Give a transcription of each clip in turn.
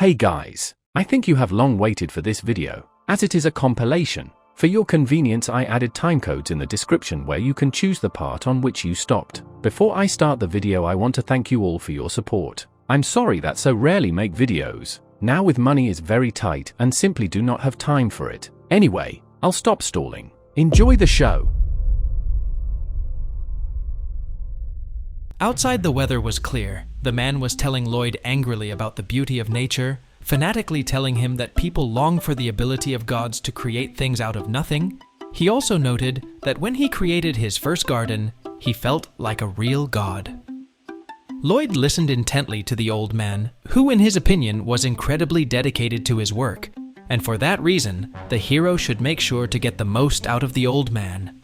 Hey guys, I think you have long waited for this video, as it is a compilation. For your convenience, I added timecodes in the description where you can choose the part on which you stopped. Before I start the video, I want to thank you all for your support. I'm sorry that so rarely make videos. Now with money is very tight and simply do not have time for it. Anyway, I'll stop stalling. Enjoy the show. Outside, the weather was clear. The man was telling Lloyd angrily about the beauty of nature, fanatically telling him that people long for the ability of gods to create things out of nothing. He also noted that when he created his first garden, he felt like a real god. Lloyd listened intently to the old man, who in his opinion was incredibly dedicated to his work, and for that reason, the hero should make sure to get the most out of the old man.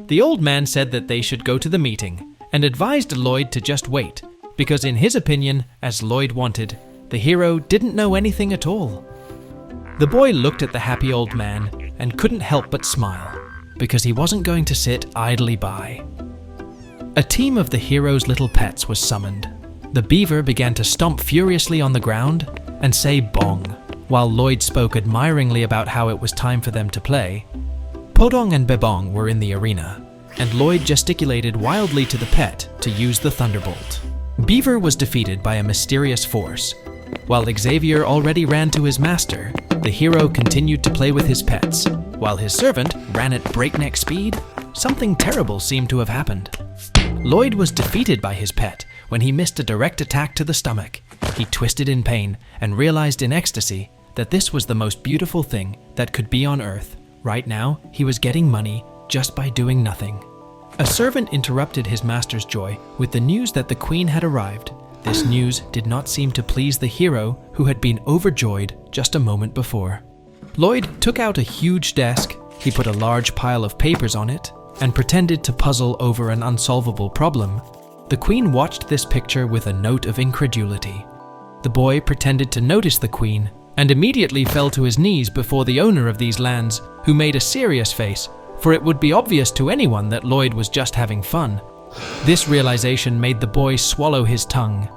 The old man said that they should go to the meeting, and advised Lloyd to just wait, because in his opinion, as Lloyd wanted, the hero didn't know anything at all. The boy looked at the happy old man and couldn't help but smile, because he wasn't going to sit idly by. A team of the hero's little pets was summoned. The beaver began to stomp furiously on the ground and say bong, while Lloyd spoke admiringly about how it was time for them to play. Podong and Bebong were in the arena, and Lloyd gesticulated wildly to the pet to use the thunderbolt. Beaver was defeated by a mysterious force. While Xavier already ran to his master, the hero continued to play with his pets. While his servant ran at breakneck speed, something terrible seemed to have happened. Lloyd was defeated by his pet when he missed a direct attack to the stomach. He twisted in pain and realized in ecstasy that this was the most beautiful thing that could be on Earth. Right now, he was getting money just by doing nothing. A servant interrupted his master's joy with the news that the queen had arrived. This news did not seem to please the hero, who had been overjoyed just a moment before. Lloyd took out a huge desk, he put a large pile of papers on it, and pretended to puzzle over an unsolvable problem. The queen watched this picture with a note of incredulity. The boy pretended to notice the queen, and immediately fell to his knees before the owner of these lands, who made a serious face, for it would be obvious to anyone that Lloyd was just having fun. This realization made the boy swallow his tongue.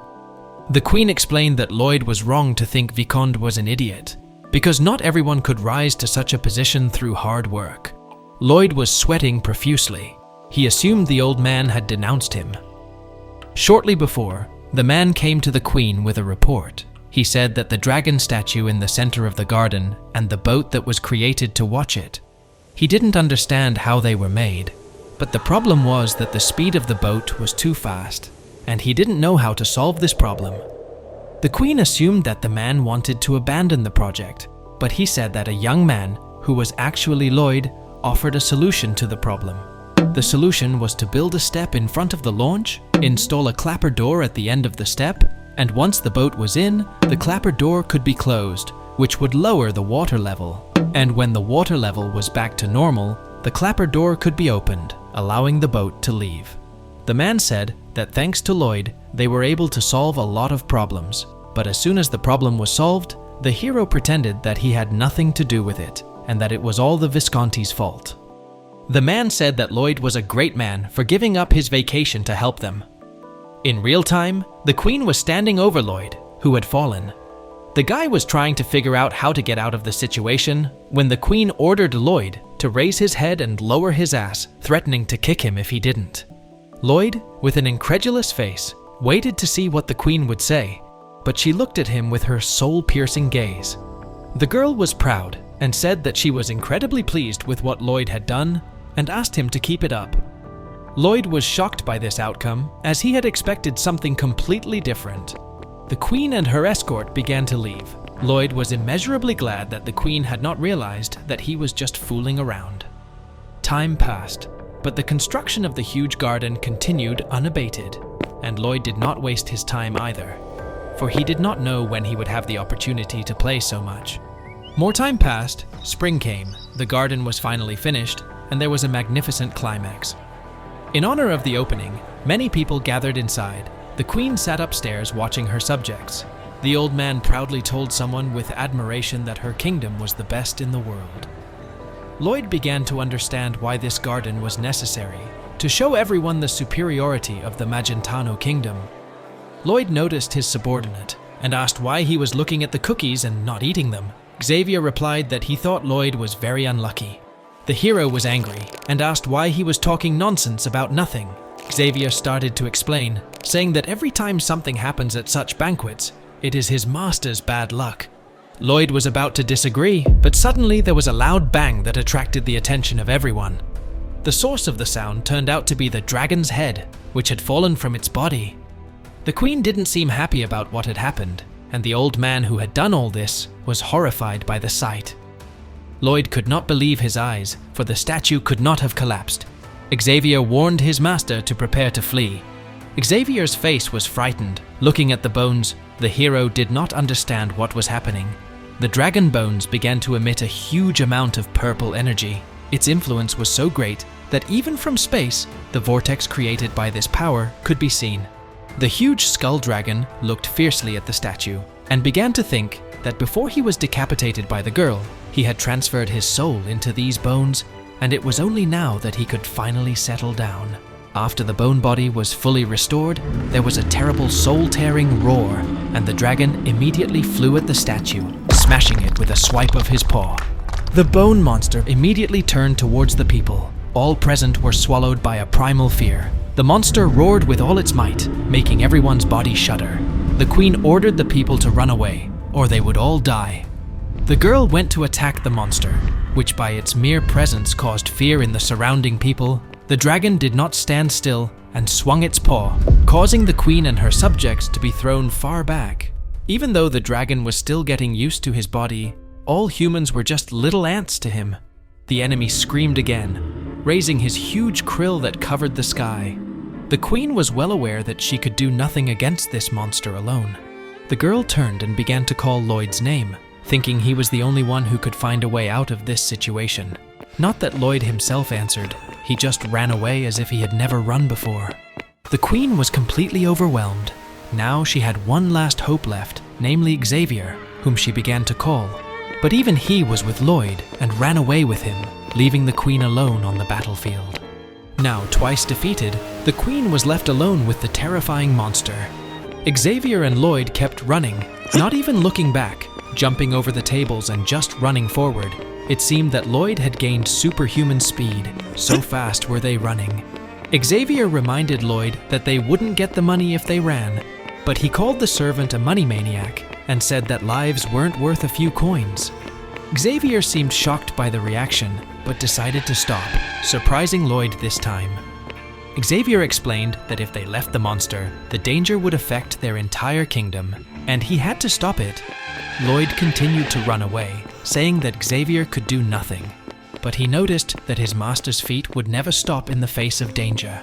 The queen explained that Lloyd was wrong to think Viscount was an idiot, because not everyone could rise to such a position through hard work. Lloyd was sweating profusely. He assumed the old man had denounced him. Shortly before, the man came to the queen with a report. He said that the dragon statue in the center of the garden and the boat that was created to watch it. He didn't understand how they were made, but the problem was that the speed of the boat was too fast, and he didn't know how to solve this problem. The queen assumed that the man wanted to abandon the project, but he said that a young man, who was actually Lloyd, offered a solution to the problem. The solution was to build a step in front of the launch, install a clapper door at the end of the step, and once the boat was in, the clapper door could be closed, which would lower the water level. And when the water level was back to normal, the clapper door could be opened, allowing the boat to leave. The man said that thanks to Lloyd, they were able to solve a lot of problems, but as soon as the problem was solved, the hero pretended that he had nothing to do with it, and that it was all the Visconti's fault. The man said that Lloyd was a great man for giving up his vacation to help them. In real time, the queen was standing over Lloyd, who had fallen. The guy was trying to figure out how to get out of the situation when the queen ordered Lloyd to raise his head and lower his ass, threatening to kick him if he didn't. Lloyd, with an incredulous face, waited to see what the queen would say, but she looked at him with her soul-piercing gaze. The girl was proud and said that she was incredibly pleased with what Lloyd had done and asked him to keep it up. Lloyd was shocked by this outcome, as he had expected something completely different. The queen and her escort began to leave. Lloyd was immeasurably glad that the queen had not realized that he was just fooling around. Time passed, but the construction of the huge garden continued unabated, and Lloyd did not waste his time either, for he did not know when he would have the opportunity to play so much. More time passed, spring came, the garden was finally finished, and there was a magnificent climax. In honor of the opening, many people gathered inside. The queen sat upstairs watching her subjects. The old man proudly told someone with admiration that her kingdom was the best in the world. Lloyd began to understand why this garden was necessary, to show everyone the superiority of the Magentano kingdom. Lloyd noticed his subordinate, and asked why he was looking at the cookies and not eating them. Xavier replied that he thought Lloyd was very unlucky. The hero was angry and asked why he was talking nonsense about nothing. Xavier started to explain, saying that every time something happens at such banquets, it is his master's bad luck. Lloyd was about to disagree, but suddenly there was a loud bang that attracted the attention of everyone. The source of the sound turned out to be the dragon's head, which had fallen from its body. The queen didn't seem happy about what had happened, and the old man who had done all this was horrified by the sight. Lloyd could not believe his eyes, for the statue could not have collapsed. Xavier warned his master to prepare to flee. Xavier's face was frightened. Looking at the bones, the hero did not understand what was happening. The dragon bones began to emit a huge amount of purple energy. Its influence was so great that even from space, the vortex created by this power could be seen. The huge skull dragon looked fiercely at the statue and began to think that before he was decapitated by the girl, he had transferred his soul into these bones, and it was only now that he could finally settle down. After the bone body was fully restored, there was a terrible soul-tearing roar, and the dragon immediately flew at the statue, smashing it with a swipe of his paw. The bone monster immediately turned towards the people. All present were swallowed by a primal fear. The monster roared with all its might, making everyone's body shudder. The queen ordered the people to run away, or they would all die. The girl went to attack the monster, which by its mere presence caused fear in the surrounding people. The dragon did not stand still and swung its paw, causing the queen and her subjects to be thrown far back. Even though the dragon was still getting used to his body, all humans were just little ants to him. The enemy screamed again, raising his huge krill that covered the sky. The queen was well aware that she could do nothing against this monster alone. The girl turned and began to call Lloyd's name, thinking he was the only one who could find a way out of this situation. Not that Lloyd himself answered, he just ran away as if he had never run before. The queen was completely overwhelmed. Now she had one last hope left, namely Xavier, whom she began to call. But even he was with Lloyd and ran away with him, leaving the queen alone on the battlefield. Now twice defeated, the queen was left alone with the terrifying monster. Xavier and Lloyd kept running, not even looking back, jumping over the tables and just running forward. It seemed that Lloyd had gained superhuman speed, so fast were they running. Xavier reminded Lloyd that they wouldn't get the money if they ran, but he called the servant a money maniac and said that lives weren't worth a few coins. Xavier seemed shocked by the reaction, but decided to stop, surprising Lloyd this time. Xavier explained that if they left the monster, the danger would affect their entire kingdom, and he had to stop it. Lloyd continued to run away, saying that Xavier could do nothing, but he noticed that his master's feet would never stop in the face of danger.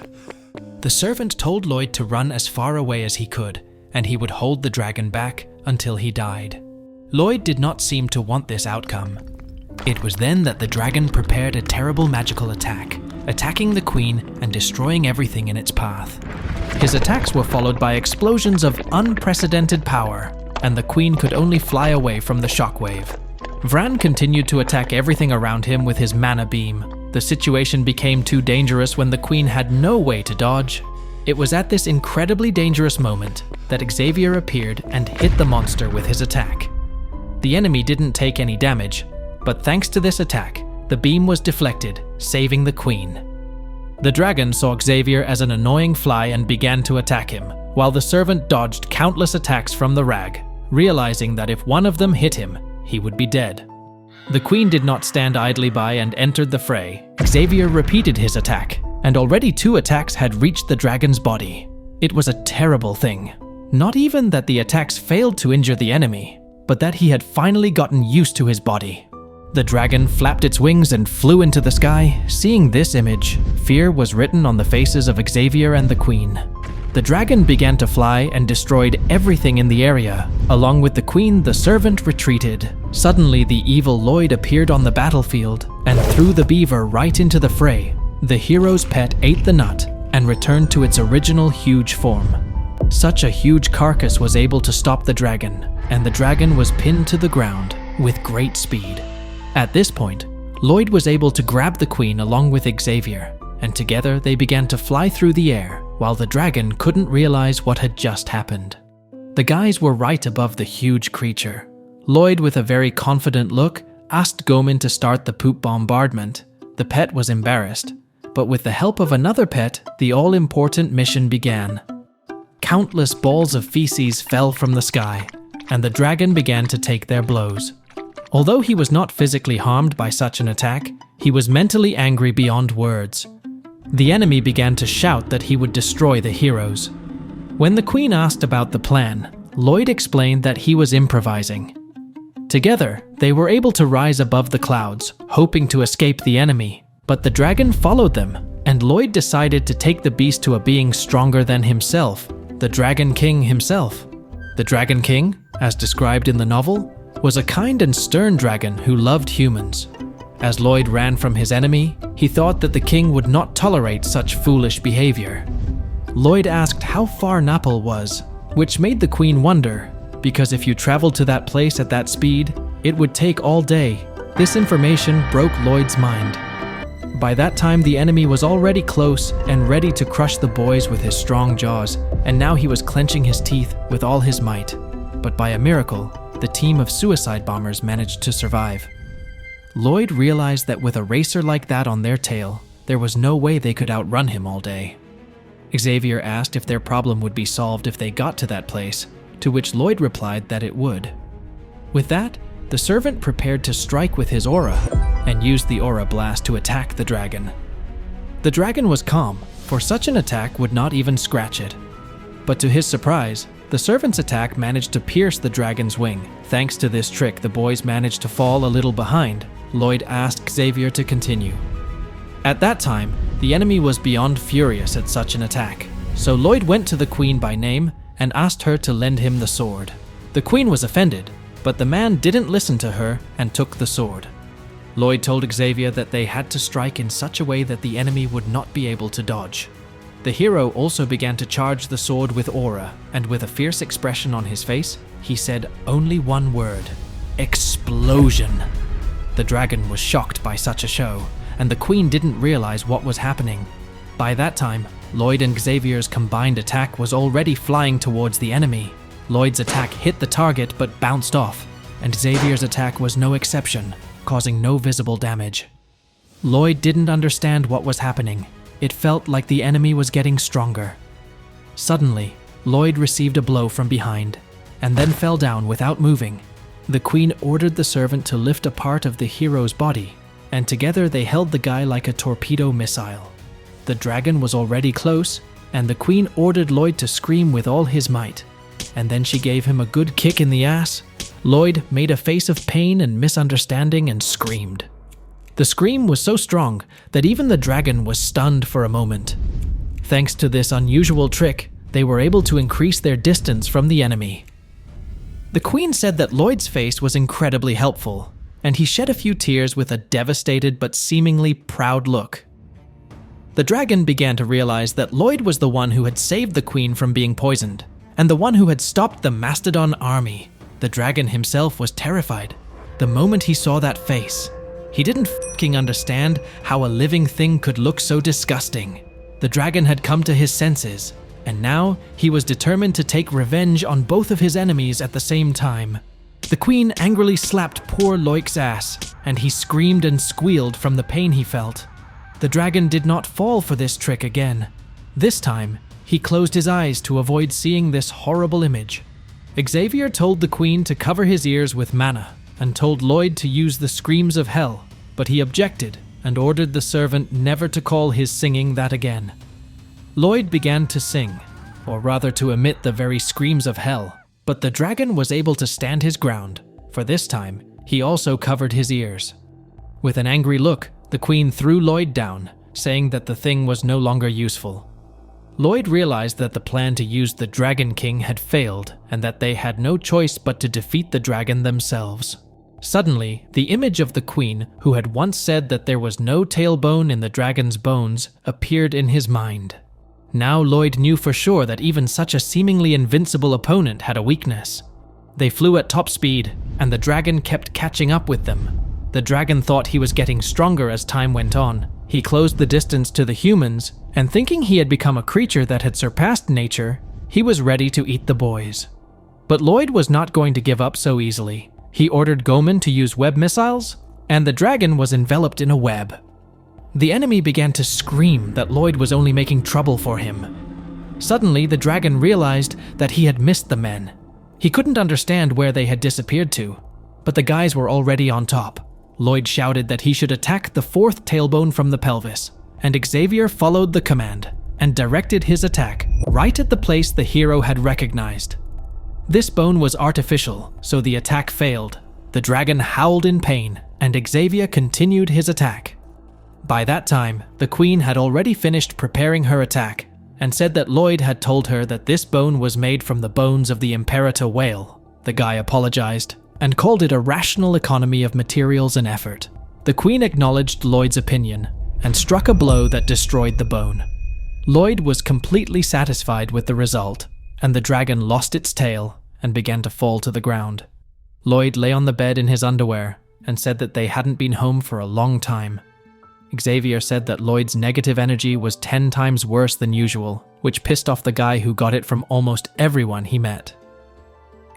The servant told Lloyd to run as far away as he could, and he would hold the dragon back until he died. Lloyd did not seem to want this outcome. It was then that the dragon prepared a terrible magical attack, attacking the queen and destroying everything in its path. His attacks were followed by explosions of unprecedented power, and the queen could only fly away from the shockwave. Vran continued to attack everything around him with his mana beam. The situation became too dangerous when the queen had no way to dodge. It was at this incredibly dangerous moment that Xavier appeared and hit the monster with his attack. The enemy didn't take any damage, but thanks to this attack, the beam was deflected, saving the queen. The dragon saw Xavier as an annoying fly and began to attack him, while the servant dodged countless attacks from the rag, realizing that if one of them hit him, he would be dead. The queen did not stand idly by and entered the fray. Xavier repeated his attack, and already 2 attacks had reached the dragon's body. It was a terrible thing. Not even that the attacks failed to injure the enemy, but that he had finally gotten used to his body. The dragon flapped its wings and flew into the sky. Seeing this image, fear was written on the faces of Xavier and the queen. The dragon began to fly and destroyed everything in the area. Along with the queen, the servant retreated. Suddenly, the evil Lloyd appeared on the battlefield and threw the beaver right into the fray. The hero's pet ate the nut and returned to its original huge form. Such a huge carcass was able to stop the dragon, and the dragon was pinned to the ground with great speed. At this point, Lloyd was able to grab the queen along with Xavier, and together they began to fly through the air, while the dragon couldn't realize what had just happened. The guys were right above the huge creature. Lloyd, with a very confident look, asked Goman to start the poop bombardment. The pet was embarrassed, but with the help of another pet, the all-important mission began. Countless balls of feces fell from the sky, and the dragon began to take their blows. Although he was not physically harmed by such an attack, he was mentally angry beyond words. The enemy began to shout that he would destroy the heroes. When the Queen asked about the plan, Lloyd explained that he was improvising. Together, they were able to rise above the clouds, hoping to escape the enemy, but the dragon followed them, and Lloyd decided to take the beast to a being stronger than himself, the Dragon King himself. The Dragon King, as described in the novel, was a kind and stern dragon who loved humans. As Lloyd ran from his enemy, he thought that the king would not tolerate such foolish behavior. Lloyd asked how far Napple was, which made the Queen wonder, because if you traveled to that place at that speed, it would take all day. This information broke Lloyd's mind. By that time, the enemy was already close and ready to crush the boys with his strong jaws, and now he was clenching his teeth with all his might. But by a miracle, the team of suicide bombers managed to survive. Lloyd realized that with a racer like that on their tail, there was no way they could outrun him all day. Xavier asked if their problem would be solved if they got to that place, to which Lloyd replied that it would. With that, the servant prepared to strike with his aura, and used the aura blast to attack the dragon. The dragon was calm, for such an attack would not even scratch it. But to his surprise, the servant's attack managed to pierce the dragon's wing. Thanks to this trick, the boys managed to fall a little behind. Lloyd asked Xavier to continue. At that time, the enemy was beyond furious at such an attack, so Lloyd went to the Queen by name and asked her to lend him the sword. The Queen was offended, but the man didn't listen to her and took the sword. Lloyd told Xavier that they had to strike in such a way that the enemy would not be able to dodge. The hero also began to charge the sword with aura, and with a fierce expression on his face, he said only one word: explosion. The dragon was shocked by such a show, and the Queen didn't realize what was happening. By that time, Lloyd and Xavier's combined attack was already flying towards the enemy. Lloyd's attack hit the target but bounced off, and Xavier's attack was no exception, causing no visible damage. Lloyd didn't understand what was happening. It felt like the enemy was getting stronger. Suddenly, Lloyd received a blow from behind, and then fell down without moving. The Queen ordered the servant to lift a part of the hero's body, and together they held the guy like a torpedo missile. The dragon was already close, and the Queen ordered Lloyd to scream with all his might, and then she gave him a good kick in the ass. Lloyd made a face of pain and misunderstanding and screamed. The scream was so strong that even the dragon was stunned for a moment. Thanks to this unusual trick, they were able to increase their distance from the enemy. The Queen said that Lloyd's face was incredibly helpful, and he shed a few tears with a devastated but seemingly proud look. The dragon began to realize that Lloyd was the one who had saved the Queen from being poisoned, and the one who had stopped the Mastodon army. The dragon himself was terrified the moment he saw that face. He didn't fucking understand how a living thing could look so disgusting. The dragon had come to his senses, and now he was determined to take revenge on both of his enemies at the same time. The Queen angrily slapped poor Lloyd's ass, and he screamed and squealed from the pain he felt. The dragon did not fall for this trick again. This time, he closed his eyes to avoid seeing this horrible image. Xavier told the Queen to cover his ears with mana, and told Lloyd to use the screams of hell, but he objected and ordered the servant never to call his singing that again. Lloyd began to sing, or rather to emit the very screams of hell, but the dragon was able to stand his ground, for this time he also covered his ears. With an angry look, the Queen threw Lloyd down, saying that the thing was no longer useful. Lloyd realized that the plan to use the Dragon King had failed, and that they had no choice but to defeat the dragon themselves. Suddenly, the image of the Queen, who had once said that there was no tailbone in the dragon's bones, appeared in his mind. Now Lloyd knew for sure that even such a seemingly invincible opponent had a weakness. They flew at top speed, and the dragon kept catching up with them. The dragon thought he was getting stronger as time went on. He closed the distance to the humans, and thinking he had become a creature that had surpassed nature, he was ready to eat the boys. But Lloyd was not going to give up so easily. He ordered Goman to use web missiles, and the dragon was enveloped in a web. The enemy began to scream that Lloyd was only making trouble for him. Suddenly, the dragon realized that he had missed the men. He couldn't understand where they had disappeared to, but the guys were already on top. Lloyd shouted that he should attack the fourth tailbone from the pelvis, and Xavier followed the command and directed his attack right at the place the hero had recognized. This bone was artificial, so the attack failed. The dragon howled in pain, and Xavier continued his attack. By that time, the Queen had already finished preparing her attack, and said that Lloyd had told her that this bone was made from the bones of the Imperator whale. The guy apologized, and called it a rational economy of materials and effort. The Queen acknowledged Lloyd's opinion, and struck a blow that destroyed the bone. Lloyd was completely satisfied with the result, and the dragon lost its tail and began to fall to the ground. Lloyd lay on the bed in his underwear, and said that they hadn't been home for a long time. Xavier said that Lloyd's negative energy was 10 times worse than usual, which pissed off the guy who got it from almost everyone he met.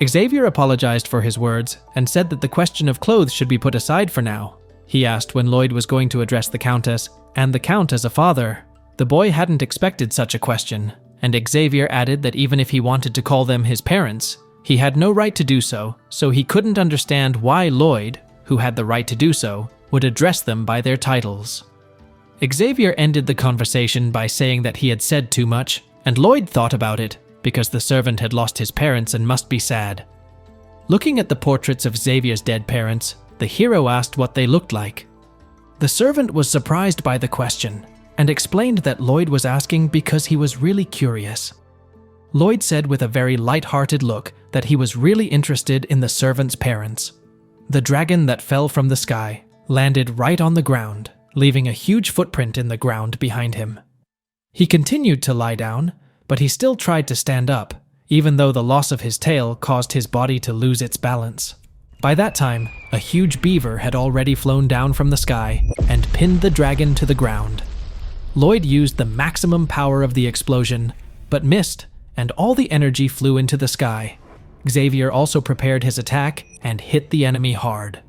Xavier apologized for his words and said that the question of clothes should be put aside for now. He asked when Lloyd was going to address the Countess and the Count as a father. The boy hadn't expected such a question, and Xavier added that even if he wanted to call them his parents, he had no right to do so, so he couldn't understand why Lloyd, who had the right to do so, would address them by their titles. Xavier ended the conversation by saying that he had said too much, and Lloyd thought about it, because the servant had lost his parents and must be sad. Looking at the portraits of Xavier's dead parents, the hero asked what they looked like. The servant was surprised by the question, and explained that Lloyd was asking because he was really curious. Lloyd said with a very light-hearted look that he was really interested in the servant's parents. The dragon that fell from the sky landed right on the ground, leaving a huge footprint in the ground behind him. He continued to lie down, but he still tried to stand up, even though the loss of his tail caused his body to lose its balance. By that time, a huge beaver had already flown down from the sky and pinned the dragon to the ground. Lloyd used the maximum power of the explosion, but missed, and all the energy flew into the sky. Xavier also prepared his attack and hit the enemy hard.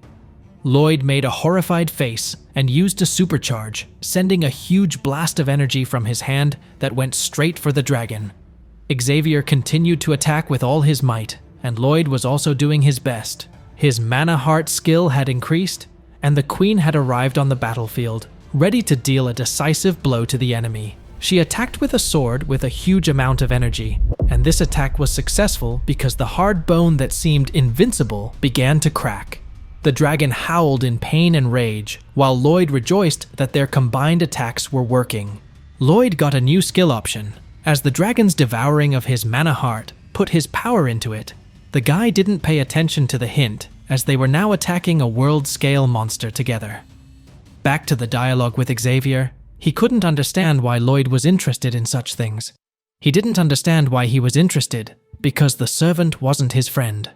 Lloyd made a horrified face and used a supercharge, sending a huge blast of energy from his hand that went straight for the dragon. Xavier continued to attack with all his might, and Lloyd was also doing his best. His mana heart skill had increased, and the Queen had arrived on the battlefield, ready to deal a decisive blow to the enemy. She attacked with a sword with a huge amount of energy, and this attack was successful because the hard bone that seemed invincible began to crack. The dragon howled in pain and rage, while Lloyd rejoiced that their combined attacks were working. Lloyd got a new skill option. As the dragon's devouring of his mana heart put his power into it, the guy didn't pay attention to the hint, as they were now attacking a world-scale monster together. Back to the dialogue with Xavier, he couldn't understand why Lloyd was interested in such things. He didn't understand why he was interested, because the servant wasn't his friend.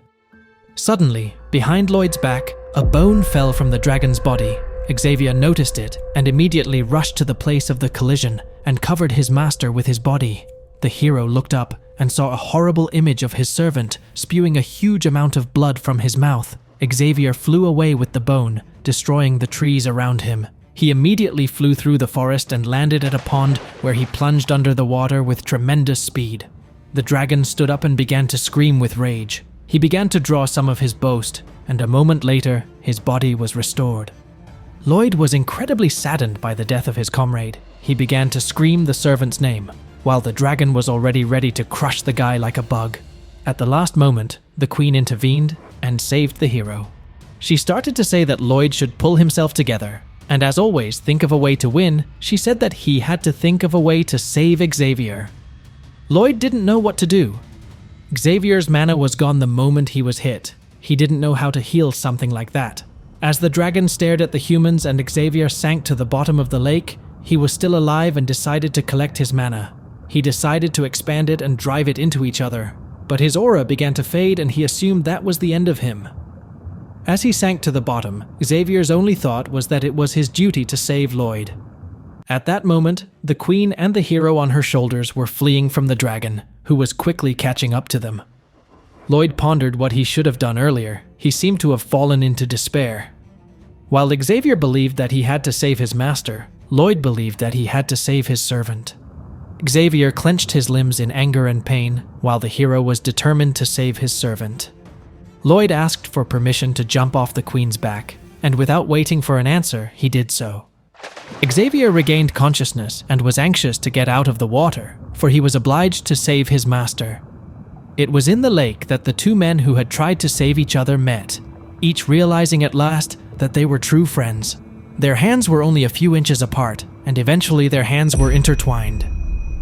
Suddenly, behind Lloyd's back, a bone fell from the dragon's body. Xavier noticed it and immediately rushed to the place of the collision and covered his master with his body. The hero looked up and saw a horrible image of his servant spewing a huge amount of blood from his mouth. Xavier flew away with the bone, destroying the trees around him. He immediately flew through the forest and landed at a pond where he plunged under the water with tremendous speed. The dragon stood up and began to scream with rage. He began to draw some of his boast, and a moment later, his body was restored. Lloyd was incredibly saddened by the death of his comrade. He began to scream the servant's name, while the dragon was already ready to crush the guy like a bug. At the last moment, the Queen intervened and saved the hero. She started to say that Lloyd should pull himself together, and as always, think of a way to win. She said that he had to think of a way to save Xavier. Lloyd didn't know what to do. Xavier's mana was gone the moment he was hit. He didn't know how to heal something like that. As the dragon stared at the humans and Xavier sank to the bottom of the lake, he was still alive and decided to collect his mana. He decided to expand it and drive it into each other, but his aura began to fade and he assumed that was the end of him. As he sank to the bottom, Xavier's only thought was that it was his duty to save Lloyd. At that moment, the Queen and the hero on her shoulders were fleeing from the dragon, who was quickly catching up to them. Lloyd pondered what he should have done earlier. He seemed to have fallen into despair. While Xavier believed that he had to save his master, Lloyd believed that he had to save his servant. Xavier clenched his limbs in anger and pain, while the hero was determined to save his servant. Lloyd asked for permission to jump off the Queen's back, and without waiting for an answer, he did so. Xavier regained consciousness and was anxious to get out of the water, for he was obliged to save his master. It was in the lake that the two men who had tried to save each other met, each realizing at last that they were true friends. Their hands were only a few inches apart, and eventually their hands were intertwined.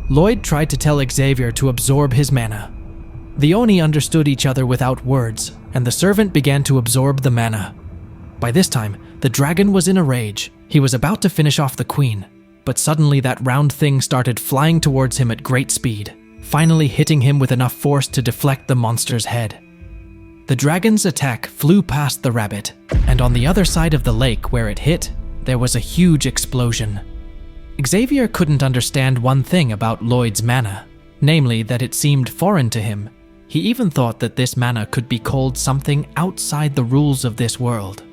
Lloyd tried to tell Xavier to absorb his mana. The Oni understood each other without words, and the servant began to absorb the mana. By this time, the dragon was in a rage. He was about to finish off the Queen, but suddenly that round thing started flying towards him at great speed, finally hitting him with enough force to deflect the monster's head. The dragon's attack flew past the rabbit, and on the other side of the lake where it hit, there was a huge explosion. Xavier couldn't understand one thing about Lloyd's mana, namely that it seemed foreign to him. He even thought that this mana could be called something outside the rules of this world.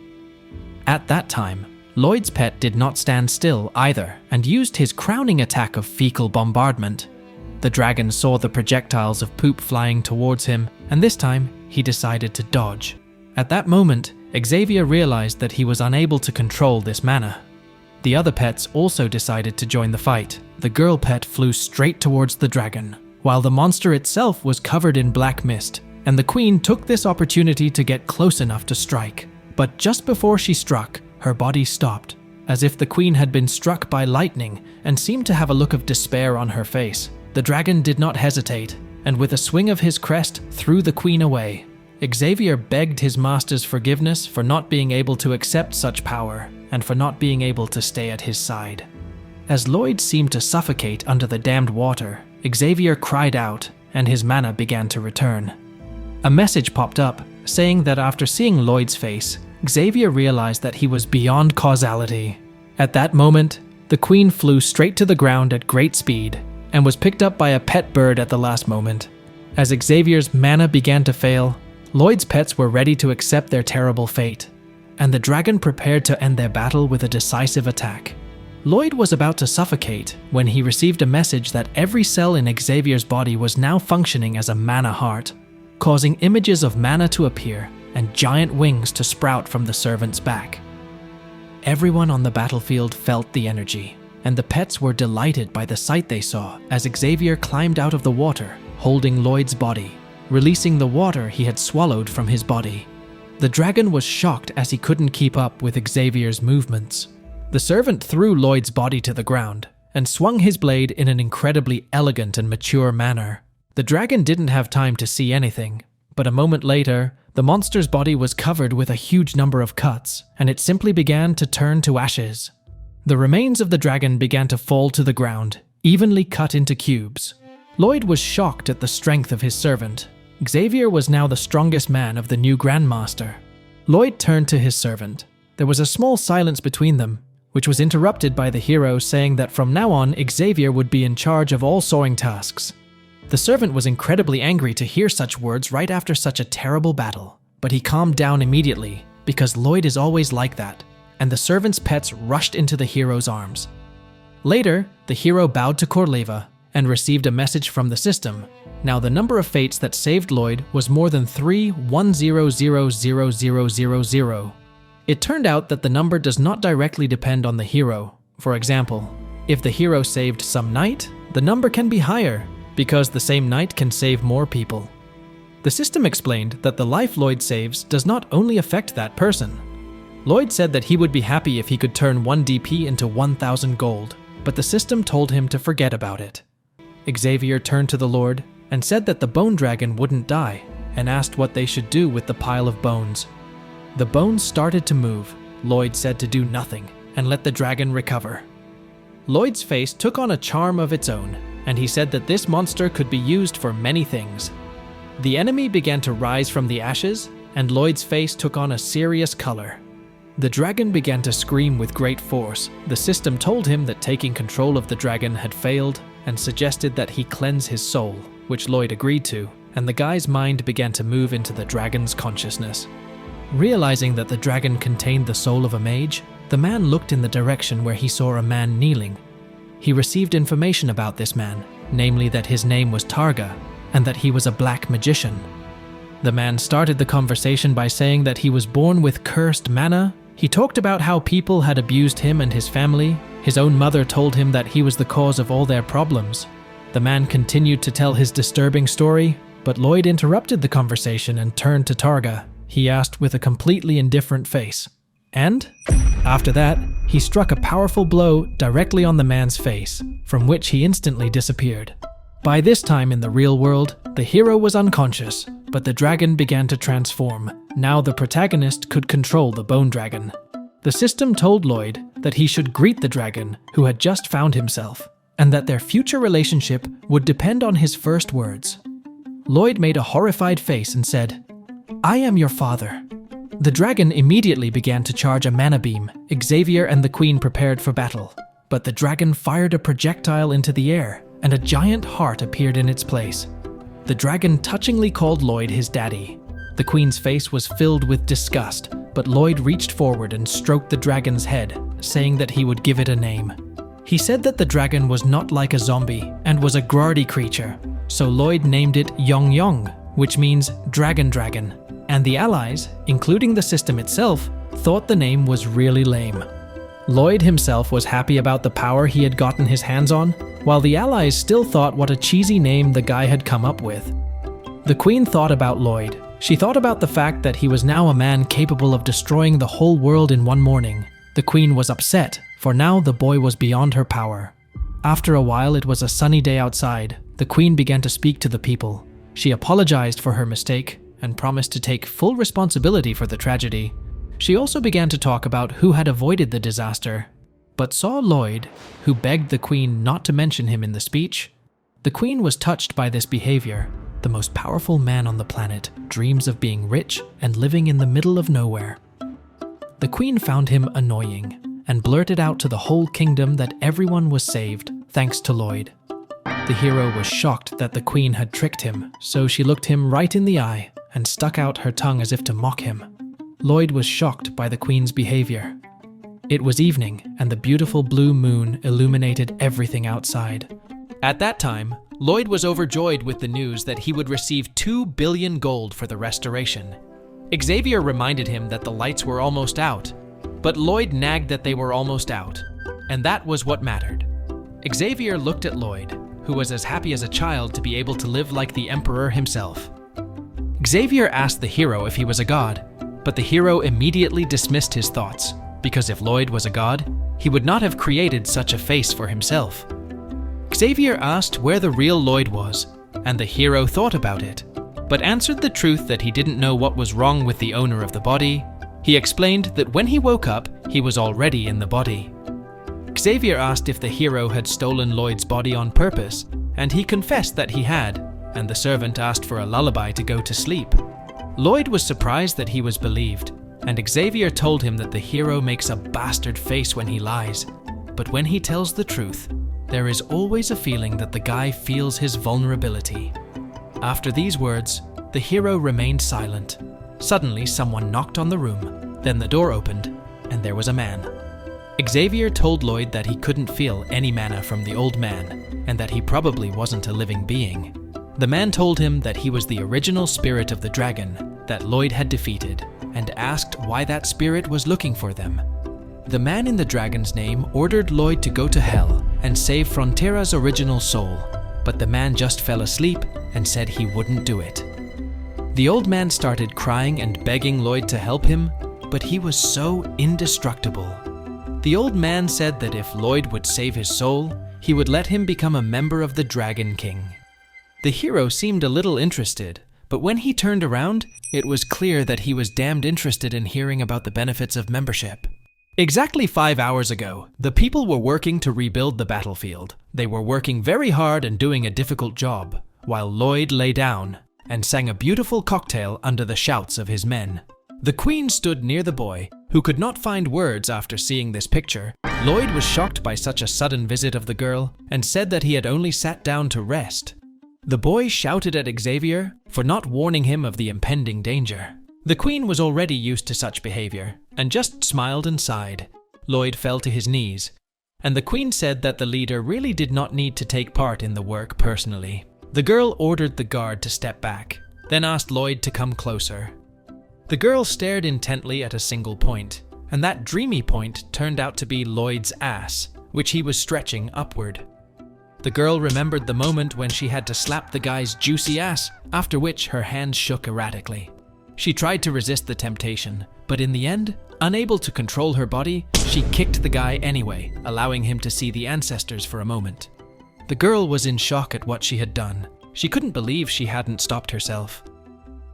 At that time, Lloyd's pet did not stand still either and used his crowning attack of fecal bombardment. The dragon saw the projectiles of poop flying towards him, and this time he decided to dodge. At that moment, Xavier realized that he was unable to control this mana. The other pets also decided to join the fight. The girl pet flew straight towards the dragon, while the monster itself was covered in black mist, and the Queen took this opportunity to get close enough to strike. But just before she struck, her body stopped, as if the Queen had been struck by lightning and seemed to have a look of despair on her face. The dragon did not hesitate, and with a swing of his crest threw the Queen away. Xavier begged his master's forgiveness for not being able to accept such power, and for not being able to stay at his side. As Lloyd seemed to suffocate under the damned water, Xavier cried out, and his mana began to return. A message popped up, saying that after seeing Lloyd's face, Xavier realized that he was beyond causality. At that moment, the Queen flew straight to the ground at great speed, and was picked up by a pet bird at the last moment. As Xavier's mana began to fail, Lloyd's pets were ready to accept their terrible fate, and the dragon prepared to end their battle with a decisive attack. Lloyd was about to suffocate when he received a message that every cell in Xavier's body was now functioning as a mana heart, causing images of mana to appear and giant wings to sprout from the servant's back. Everyone on the battlefield felt the energy, and the pets were delighted by the sight they saw as Xavier climbed out of the water, holding Lloyd's body, releasing the water he had swallowed from his body. The dragon was shocked as he couldn't keep up with Xavier's movements. The servant threw Lloyd's body to the ground and swung his blade in an incredibly elegant and mature manner. The dragon didn't have time to see anything, but a moment later, the monster's body was covered with a huge number of cuts, and it simply began to turn to ashes. The remains of the dragon began to fall to the ground, evenly cut into cubes. Lloyd was shocked at the strength of his servant. Xavier was now the strongest man of the new Grandmaster. Lloyd turned to his servant. There was a small silence between them, which was interrupted by the hero saying that from now on Xavier would be in charge of all soaring tasks. The servant was incredibly angry to hear such words right after such a terrible battle, but he calmed down immediately, because Lloyd is always like that, and the servant's pets rushed into the hero's arms. Later, the hero bowed to Corleva and received a message from the system. Now the number of fates that saved Lloyd was more than 3,100,000. It turned out that the number does not directly depend on the hero. For example, if the hero saved some knight, the number can be higher, because the same knight can save more people. The system explained that the life Lloyd saves does not only affect that person. Lloyd said that he would be happy if he could turn 1 DP into 1,000 gold, but the system told him to forget about it. Xavier turned to the Lord and said that the bone dragon wouldn't die, and asked what they should do with the pile of bones. The bones started to move. Lloyd said to do nothing and let the dragon recover. Lloyd's face took on a charm of its own, and he said that this monster could be used for many things. The enemy began to rise from the ashes, and Lloyd's face took on a serious color. The dragon began to scream with great force. The system told him that taking control of the dragon had failed, and suggested that he cleanse his soul, which Lloyd agreed to, and the guy's mind began to move into the dragon's consciousness. Realizing that the dragon contained the soul of a mage, the man looked in the direction where he saw a man kneeling. He received information about this man, namely that his name was Targa, and that he was a black magician. The man started the conversation by saying that he was born with cursed mana. He talked about how people had abused him and his family. His own mother told him that he was the cause of all their problems. The man continued to tell his disturbing story, but Lloyd interrupted the conversation and turned to Targa. He asked with a completely indifferent face. And, after that, he struck a powerful blow directly on the man's face, from which he instantly disappeared. By this time in the real world, the hero was unconscious, but the dragon began to transform. Now the protagonist could control the bone dragon. The system told Lloyd that he should greet the dragon who had just found himself, and that their future relationship would depend on his first words. Lloyd made a horrified face and said, "I am your father." The dragon immediately began to charge a mana beam. Xavier and the Queen prepared for battle, but the dragon fired a projectile into the air, and a giant heart appeared in its place. The dragon touchingly called Lloyd his daddy. The Queen's face was filled with disgust, but Lloyd reached forward and stroked the dragon's head, saying that he would give it a name. He said that the dragon was not like a zombie and was a Grardi creature, so Lloyd named it Yong Yong, which means dragon dragon, and the allies, including the system itself, thought the name was really lame. Lloyd himself was happy about the power he had gotten his hands on, while the allies still thought what a cheesy name the guy had come up with. The Queen thought about Lloyd. She thought about the fact that he was now a man capable of destroying the whole world in one morning. The Queen was upset, for now the boy was beyond her power. After a while, it was a sunny day outside. The Queen began to speak to the people. She apologized for her mistake and promised to take full responsibility for the tragedy. She also began to talk about who had avoided the disaster, but saw Lloyd, who begged the Queen not to mention him in the speech. The Queen was touched by this behavior. The most powerful man on the planet dreams of being rich and living in the middle of nowhere. The Queen found him annoying and blurted out to the whole kingdom that everyone was saved thanks to Lloyd. The hero was shocked that the Queen had tricked him, so she looked him right in the eye and stuck out her tongue as if to mock him. Lloyd was shocked by the Queen's behavior. It was evening, and the beautiful blue moon illuminated everything outside. At that time, Lloyd was overjoyed with the news that he would receive 2 billion gold for the restoration. Xavier reminded him that the lights were almost out, but Lloyd nagged that they were almost out, and that was what mattered. Xavier looked at Lloyd, who was as happy as a child to be able to live like the Emperor himself. Xavier asked the hero if he was a god, but the hero immediately dismissed his thoughts, because if Lloyd was a god, he would not have created such a face for himself. Xavier asked where the real Lloyd was, and the hero thought about it, but answered the truth that he didn't know what was wrong with the owner of the body. He explained that when he woke up, he was already in the body. Xavier asked if the hero had stolen Lloyd's body on purpose, and he confessed that he had, and the servant asked for a lullaby to go to sleep. Lloyd was surprised that he was believed, and Xavier told him that the hero makes a bastard face when he lies, but when he tells the truth, there is always a feeling that the guy feels his vulnerability. After these words, the hero remained silent. Suddenly, someone knocked on the room, then the door opened, and there was a man. Xavier told Lloyd that he couldn't feel any mana from the old man, and that he probably wasn't a living being. The man told him that he was the original spirit of the dragon that Lloyd had defeated, and asked why that spirit was looking for them. The man in the dragon's name ordered Lloyd to go to hell and save Frontera's original soul, but the man just fell asleep and said he wouldn't do it. The old man started crying and begging Lloyd to help him, but he was so indestructible. The old man said that if Lloyd would save his soul, he would let him become a member of the Dragon King. The hero seemed a little interested, but when he turned around, it was clear that he was damned interested in hearing about the benefits of membership. Exactly 5 hours ago, the people were working to rebuild the battlefield. They were working very hard and doing a difficult job, while Lloyd lay down and sang a beautiful cocktail under the shouts of his men. The Queen stood near the boy, who could not find words after seeing this picture. Lloyd was shocked by such a sudden visit of the girl and said that he had only sat down to rest. The boy shouted at Xavier for not warning him of the impending danger. The Queen was already used to such behavior and just smiled and sighed. Lloyd fell to his knees, and the Queen said that the leader really did not need to take part in the work personally. The girl ordered the guard to step back, then asked Lloyd to come closer. The girl stared intently at a single point, and that dreamy point turned out to be Lloyd's ass, which he was stretching upward. The girl remembered the moment when she had to slap the guy's juicy ass, after which her hands shook erratically. She tried to resist the temptation, but in the end, unable to control her body, she kicked the guy anyway, allowing him to see the ancestors for a moment. The girl was in shock at what she had done. She couldn't believe she hadn't stopped herself.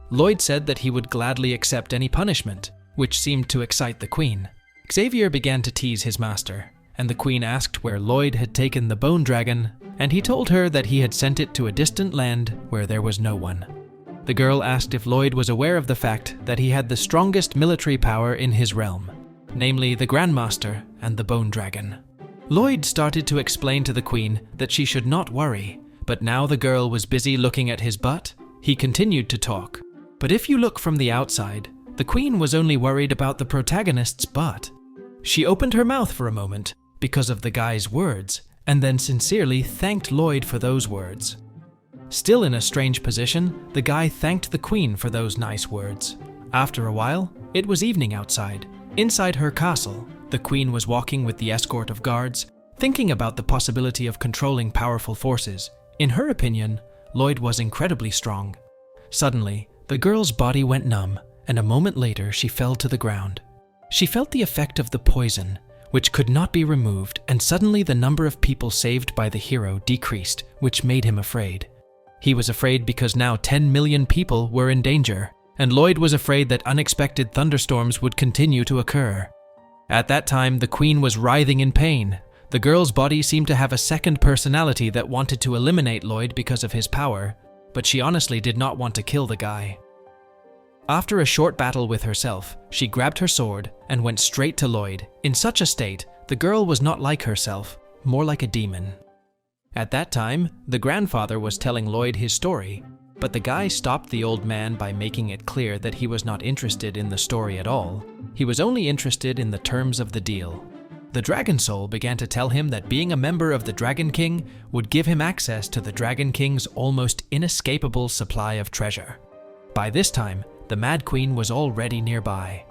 Lloyd said that he would gladly accept any punishment, which seemed to excite the Queen. Xavier began to tease his master, and the Queen asked where Lloyd had taken the bone dragon, and he told her that he had sent it to a distant land where there was no one. The girl asked if Lloyd was aware of the fact that he had the strongest military power in his realm, namely the Grandmaster and the bone dragon. Lloyd started to explain to the Queen that she should not worry, but now the girl was busy looking at his butt. He continued to talk. But if you look from the outside, the Queen was only worried about the protagonist's butt. She opened her mouth for a moment because of the guy's words, and then sincerely thanked Lloyd for those words. Still in a strange position, the guy thanked the Queen for those nice words. After a while, it was evening outside. Inside her castle, the Queen was walking with the escort of guards, thinking about the possibility of controlling powerful forces. In her opinion, Lloyd was incredibly strong. Suddenly, the girl's body went numb, and a moment later she fell to the ground. She felt the effect of the poison, which could not be removed, and suddenly the number of people saved by the hero decreased, which made him afraid. He was afraid because now 10 million people were in danger, and Lloyd was afraid that unexpected thunderstorms would continue to occur. At that time, the Queen was writhing in pain. The girl's body seemed to have a second personality that wanted to eliminate Lloyd because of his power, but she honestly did not want to kill the guy. After a short battle with herself, she grabbed her sword and went straight to Lloyd. In such a state, the girl was not like herself, more like a demon. At that time, the grandfather was telling Lloyd his story, but the guy stopped the old man by making it clear that he was not interested in the story at all. He was only interested in the terms of the deal. The Dragon Soul began to tell him that being a member of the Dragon King would give him access to the Dragon King's almost inescapable supply of treasure. By this time, the Mad Queen was already nearby.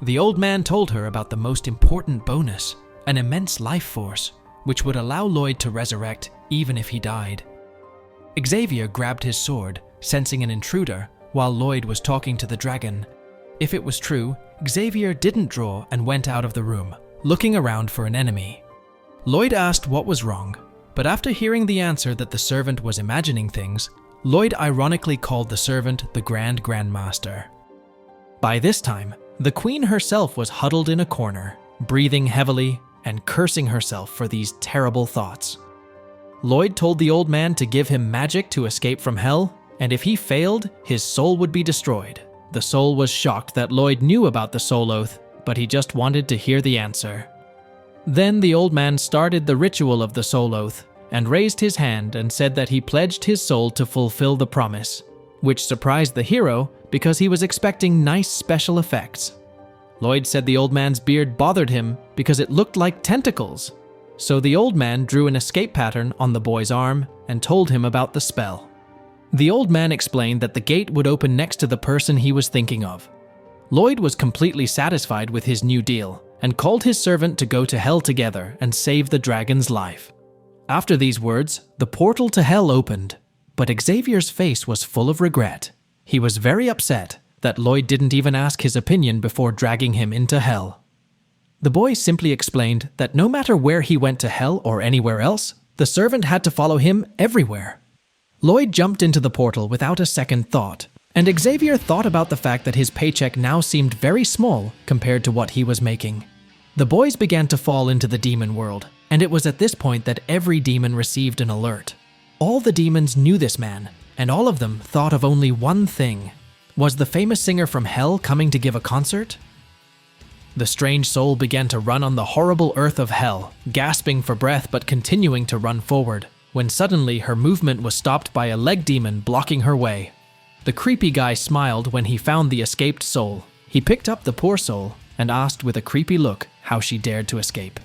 The old man told her about the most important bonus, an immense life force, which would allow Lloyd to resurrect even if he died. Xavier grabbed his sword, sensing an intruder, while Lloyd was talking to the dragon. If it was true, Xavier didn't draw and went out of the room, looking around for an enemy. Lloyd asked what was wrong, but after hearing the answer that the servant was imagining things, Lloyd ironically called the servant the Grandmaster. By this time, the Queen herself was huddled in a corner, breathing heavily and cursing herself for these terrible thoughts. Lloyd told the old man to give him magic to escape from hell, and if he failed, his soul would be destroyed. The soul was shocked that Lloyd knew about the soul oath, but he just wanted to hear the answer. Then the old man started the ritual of the soul oath, and raised his hand and said that he pledged his soul to fulfill the promise, which surprised the hero because he was expecting nice special effects. Lloyd said the old man's beard bothered him because it looked like tentacles, so the old man drew an escape pattern on the boy's arm and told him about the spell. The old man explained that the gate would open next to the person he was thinking of. Lloyd was completely satisfied with his new deal and called his servant to go to hell together and save the dragon's life. After these words, the portal to hell opened, but Xavier's face was full of regret. He was very upset that Lloyd didn't even ask his opinion before dragging him into hell. The boy simply explained that no matter where he went to hell or anywhere else, the servant had to follow him everywhere. Lloyd jumped into the portal without a second thought, and Xavier thought about the fact that his paycheck now seemed very small compared to what he was making. The boys began to fall into the demon world, and it was at this point that every demon received an alert. All the demons knew this man, and all of them thought of only one thing. Was the famous singer from hell coming to give a concert? The strange soul began to run on the horrible earth of hell, gasping for breath but continuing to run forward. when suddenly her movement was stopped by a leg demon blocking her way. The creepy guy smiled when he found the escaped soul. He picked up the poor soul and asked with a creepy look how she dared to escape.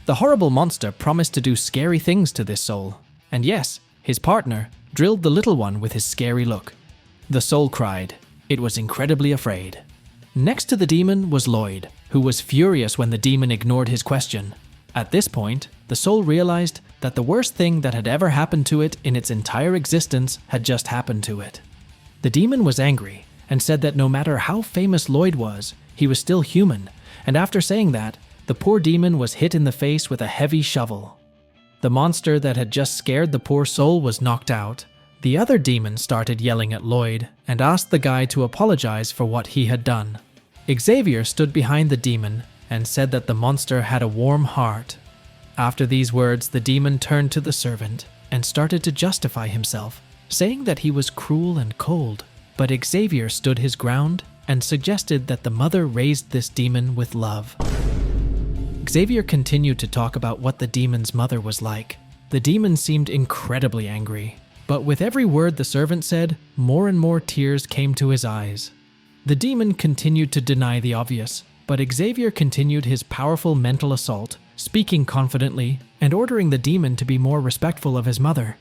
The horrible monster promised to do scary things to this soul, and yes, his partner drilled the little one with his scary look. The soul cried. It was incredibly afraid. Next to the demon was Lloyd, who was furious when the demon ignored his question. At this point, the soul realized that the worst thing that had ever happened to it in its entire existence had just happened to it. The demon was angry and said that no matter how famous Lloyd was, he was still human, and after saying that, the poor demon was hit in the face with a heavy shovel. The monster that had just scared the poor soul was knocked out. The other demon started yelling at Lloyd and asked the guy to apologize for what he had done. Xavier stood behind the demon and said that the monster had a warm heart. After these words, the demon turned to the servant and started to justify himself, saying that he was cruel and cold. But Xavier stood his ground and suggested that the mother raised this demon with love. Xavier continued to talk about what the demon's mother was like. The demon seemed incredibly angry, but with every word the servant said, more and more tears came to his eyes. The demon continued to deny the obvious, but Xavier continued his powerful mental assault, speaking confidently and ordering the demon to be more respectful of his mother.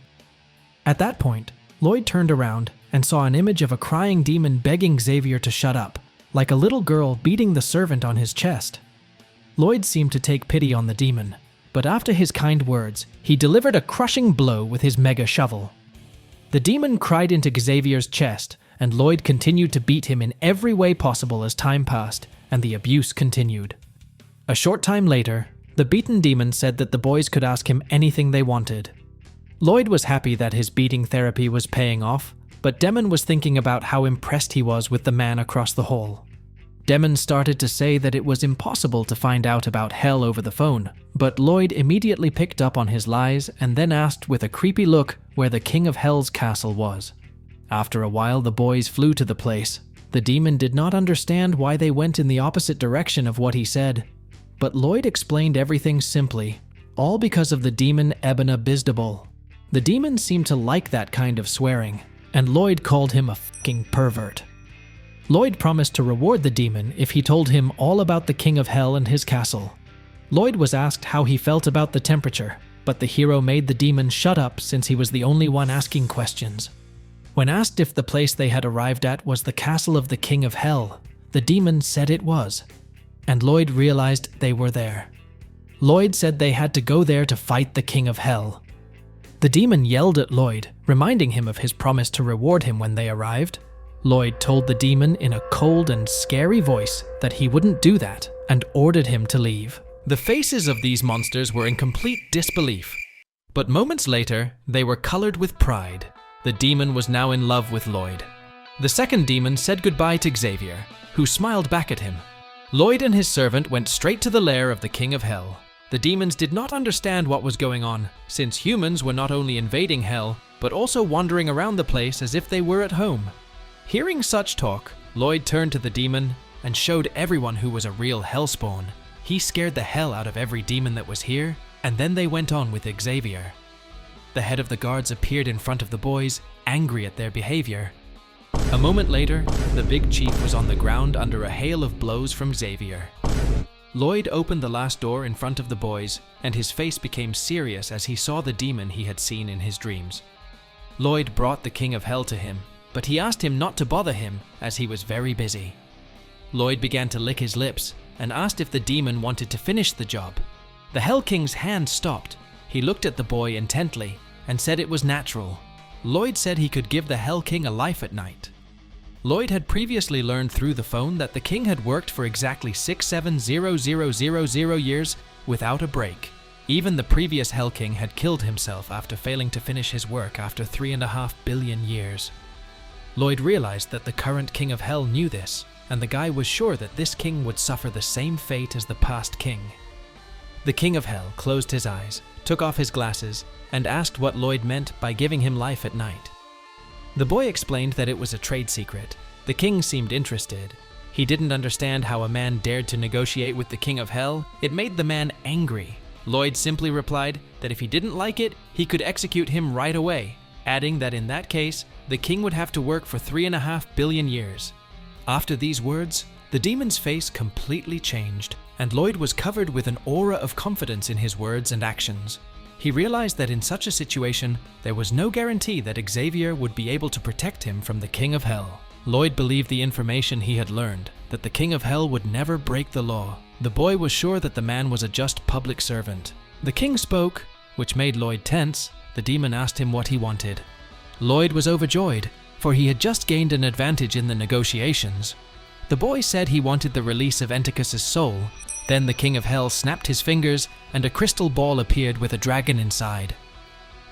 At that point, Lloyd turned around and saw an image of a crying demon begging Xavier to shut up, like a little girl beating the servant on his chest. Lloyd seemed to take pity on the demon, but after his kind words, he delivered a crushing blow with his mega shovel. The demon cried into Xavier's chest, and Lloyd continued to beat him in every way possible as time passed, and the abuse continued. A short time later, the beaten demon said that the boys could ask him anything they wanted. Lloyd was happy that his beating therapy was paying off, but Demon was thinking about how impressed he was with the man across the hall. Demon started to say that it was impossible to find out about hell over the phone, but Lloyd immediately picked up on his lies and then asked with a creepy look where the King of Hell's castle was. After a while, the boys flew to the place. The demon did not understand why they went in the opposite direction of what he said, but Lloyd explained everything simply, all because of the demon Ebona Bizdabol. The demon seemed to like that kind of swearing, and Lloyd called him a fucking pervert. Lloyd promised to reward the demon if he told him all about the King of Hell and his castle. Lloyd was asked how he felt about the temperature, but the hero made the demon shut up since he was the only one asking questions. When asked if the place they had arrived at was the castle of the King of Hell, the demon said it was, and Lloyd realized they were there. Lloyd said they had to go there to fight the King of Hell. The demon yelled at Lloyd, reminding him of his promise to reward him when they arrived. Lloyd told the demon in a cold and scary voice that he wouldn't do that and ordered him to leave. The faces of these monsters were in complete disbelief, but moments later, they were colored with pride. The demon was now in love with Lloyd. The second demon said goodbye to Xavier, who smiled back at him. Lloyd and his servant went straight to the lair of the King of Hell. The demons did not understand what was going on, since humans were not only invading Hell, but also wandering around the place as if they were at home. Hearing such talk, Lloyd turned to the demon and showed everyone who was a real hellspawn. He scared the hell out of every demon that was here, and then they went on with Xavier. The head of the guards appeared in front of the boys, angry at their behavior. A moment later, the big chief was on the ground under a hail of blows from Xavier. Lloyd opened the last door in front of the boys, and his face became serious as he saw the demon he had seen in his dreams. Lloyd brought the King of Hell to him, but he asked him not to bother him as he was very busy. Lloyd began to lick his lips and asked if the demon wanted to finish the job. The Hell King's hand stopped. He looked at the boy intently and said it was natural. Lloyd said he could give the Hell King a life at night. Lloyd had previously learned through the phone that the king had worked for exactly 670000 years without a break. Even the previous Hell King had killed himself after failing to finish his work after 3.5 billion years. Lloyd realized that the current King of Hell knew this, and the guy was sure that this king would suffer the same fate as the past king. The King of Hell closed his eyes, took off his glasses, and asked what Lloyd meant by giving him life at night. The boy explained that it was a trade secret. The king seemed interested. He didn't understand how a man dared to negotiate with the King of Hell. It made the man angry. Lloyd simply replied that if he didn't like it, he could execute him right away, adding that in that case, the king would have to work for 3.5 billion years. After these words, the demon's face completely changed, and Lloyd was covered with an aura of confidence in his words and actions. He realized that in such a situation, there was no guarantee that Xavier would be able to protect him from the King of Hell. Lloyd believed the information he had learned, that the King of Hell would never break the law. The boy was sure that the man was a just public servant. The king spoke, which made Lloyd tense. The demon asked him what he wanted. Lloyd was overjoyed, for he had just gained an advantage in the negotiations. The boy said he wanted the release of Enticus's soul. Then the King of Hell snapped his fingers, and a crystal ball appeared with a dragon inside.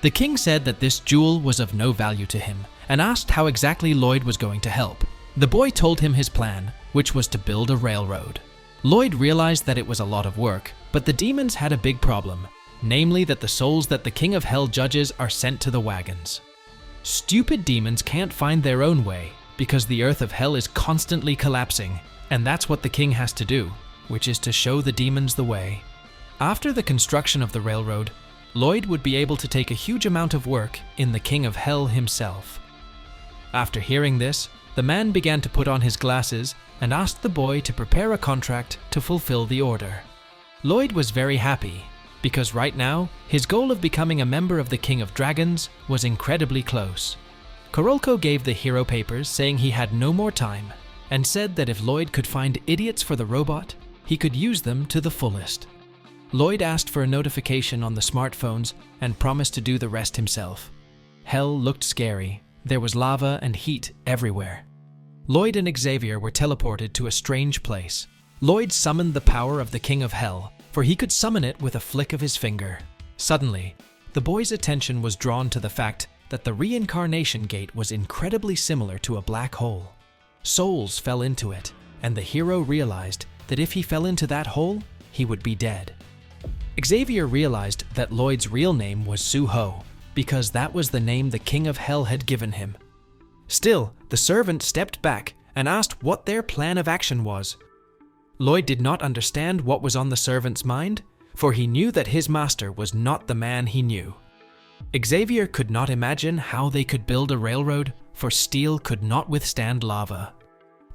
The king said that this jewel was of no value to him, and asked how exactly Lloyd was going to help. The boy told him his plan, which was to build a railroad. Lloyd realized that it was a lot of work, but the demons had a big problem, namely that the souls that the King of Hell judges are sent to the wagons. Stupid demons can't find their own way, because the earth of hell is constantly collapsing, and that's what the king has to do, which is to show the demons the way. After the construction of the railroad, Lloyd would be able to take a huge amount of work in the King of Hell himself. After hearing this, the man began to put on his glasses and asked the boy to prepare a contract to fulfill the order. Lloyd was very happy, because right now, his goal of becoming a member of the King of Dragons was incredibly close. Karolko gave the hero papers saying he had no more time, and said that if Lloyd could find idiots for the robot, he could use them to the fullest. Lloyd asked for a notification on the smartphones and promised to do the rest himself. Hell looked scary. There was lava and heat everywhere. Lloyd and Xavier were teleported to a strange place. Lloyd summoned the power of the King of Hell, for he could summon it with a flick of his finger. Suddenly, the boy's attention was drawn to the fact that the reincarnation gate was incredibly similar to a black hole. Souls fell into it, and the hero realized that if he fell into that hole, he would be dead. Xavier realized that Lloyd's real name was Suho, because that was the name the King of Hell had given him. Still, the servant stepped back and asked what their plan of action was. Lloyd did not understand what was on the servant's mind, for he knew that his master was not the man he knew. Xavier could not imagine how they could build a railroad, for steel could not withstand lava.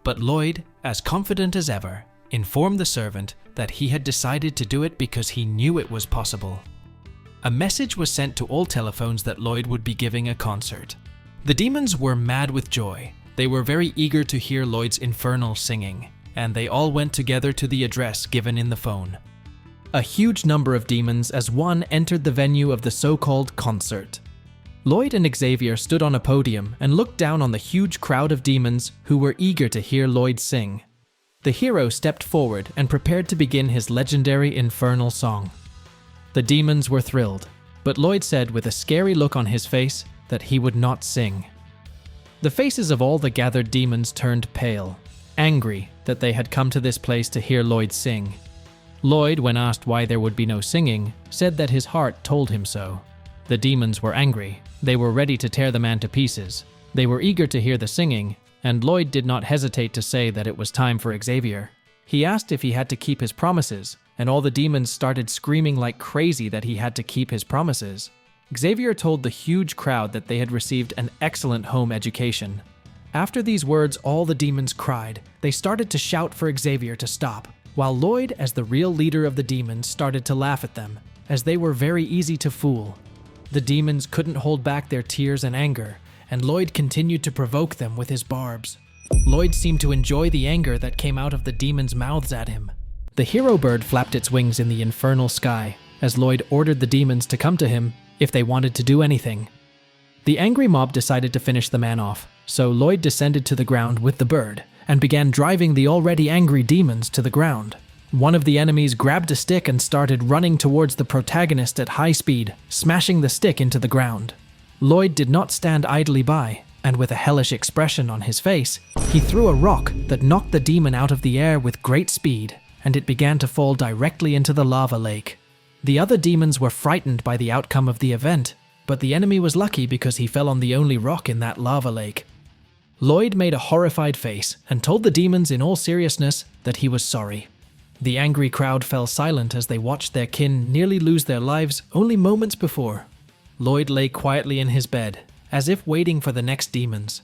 But Lloyd, as confident as ever, informed the servant that he had decided to do it because he knew it was possible. A message was sent to all telephones that Lloyd would be giving a concert. The demons were mad with joy. They were very eager to hear Lloyd's infernal singing, and they all went together to the address given in the phone. A huge number of demons as one entered the venue of the so-called concert. Lloyd and Xavier stood on a podium and looked down on the huge crowd of demons who were eager to hear Lloyd sing. The hero stepped forward and prepared to begin his legendary infernal song. The demons were thrilled, but Lloyd said with a scary look on his face that he would not sing. The faces of all the gathered demons turned pale, angry that they had come to this place to hear Lloyd sing. Lloyd, when asked why there would be no singing, said that his heart told him so. The demons were angry. They were ready to tear the man to pieces. They were eager to hear the singing, and Lloyd did not hesitate to say that it was time for Xavier. He asked if he had to keep his promises, and all the demons started screaming like crazy that he had to keep his promises. Xavier told the huge crowd that they had received an excellent home education. After these words, all the demons cried. They started to shout for Xavier to stop, while Lloyd, as the real leader of the demons, started to laugh at them, as they were very easy to fool. The demons couldn't hold back their tears and anger, and Lloyd continued to provoke them with his barbs. Lloyd seemed to enjoy the anger that came out of the demons' mouths at him. The hero bird flapped its wings in the infernal sky, as Lloyd ordered the demons to come to him if they wanted to do anything. The angry mob decided to finish the man off, so Lloyd descended to the ground with the bird and began driving the already angry demons to the ground. One of the enemies grabbed a stick and started running towards the protagonist at high speed, smashing the stick into the ground. Lloyd did not stand idly by, and with a hellish expression on his face, he threw a rock that knocked the demon out of the air with great speed, and it began to fall directly into the lava lake. The other demons were frightened by the outcome of the event, but the enemy was lucky because he fell on the only rock in that lava lake. Lloyd made a horrified face and told the demons in all seriousness that he was sorry. The angry crowd fell silent as they watched their kin nearly lose their lives only moments before. Lloyd lay quietly in his bed, as if waiting for the next demons.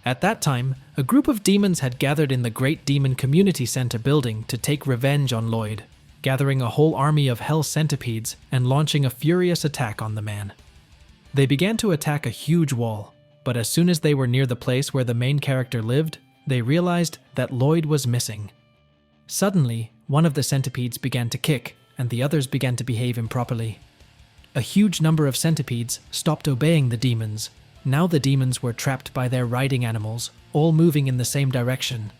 At that time, a group of demons had gathered in the Great Demon Community Center building to take revenge on Lloyd, gathering a whole army of hell centipedes and launching a furious attack on the man. They began to attack a huge wall, but as soon as they were near the place where the main character lived, they realized that Lloyd was missing. Suddenly, one of the centipedes began to kick, and the others began to behave improperly. A huge number of centipedes stopped obeying the demons. Now the demons were trapped by their riding animals, all moving in the same direction.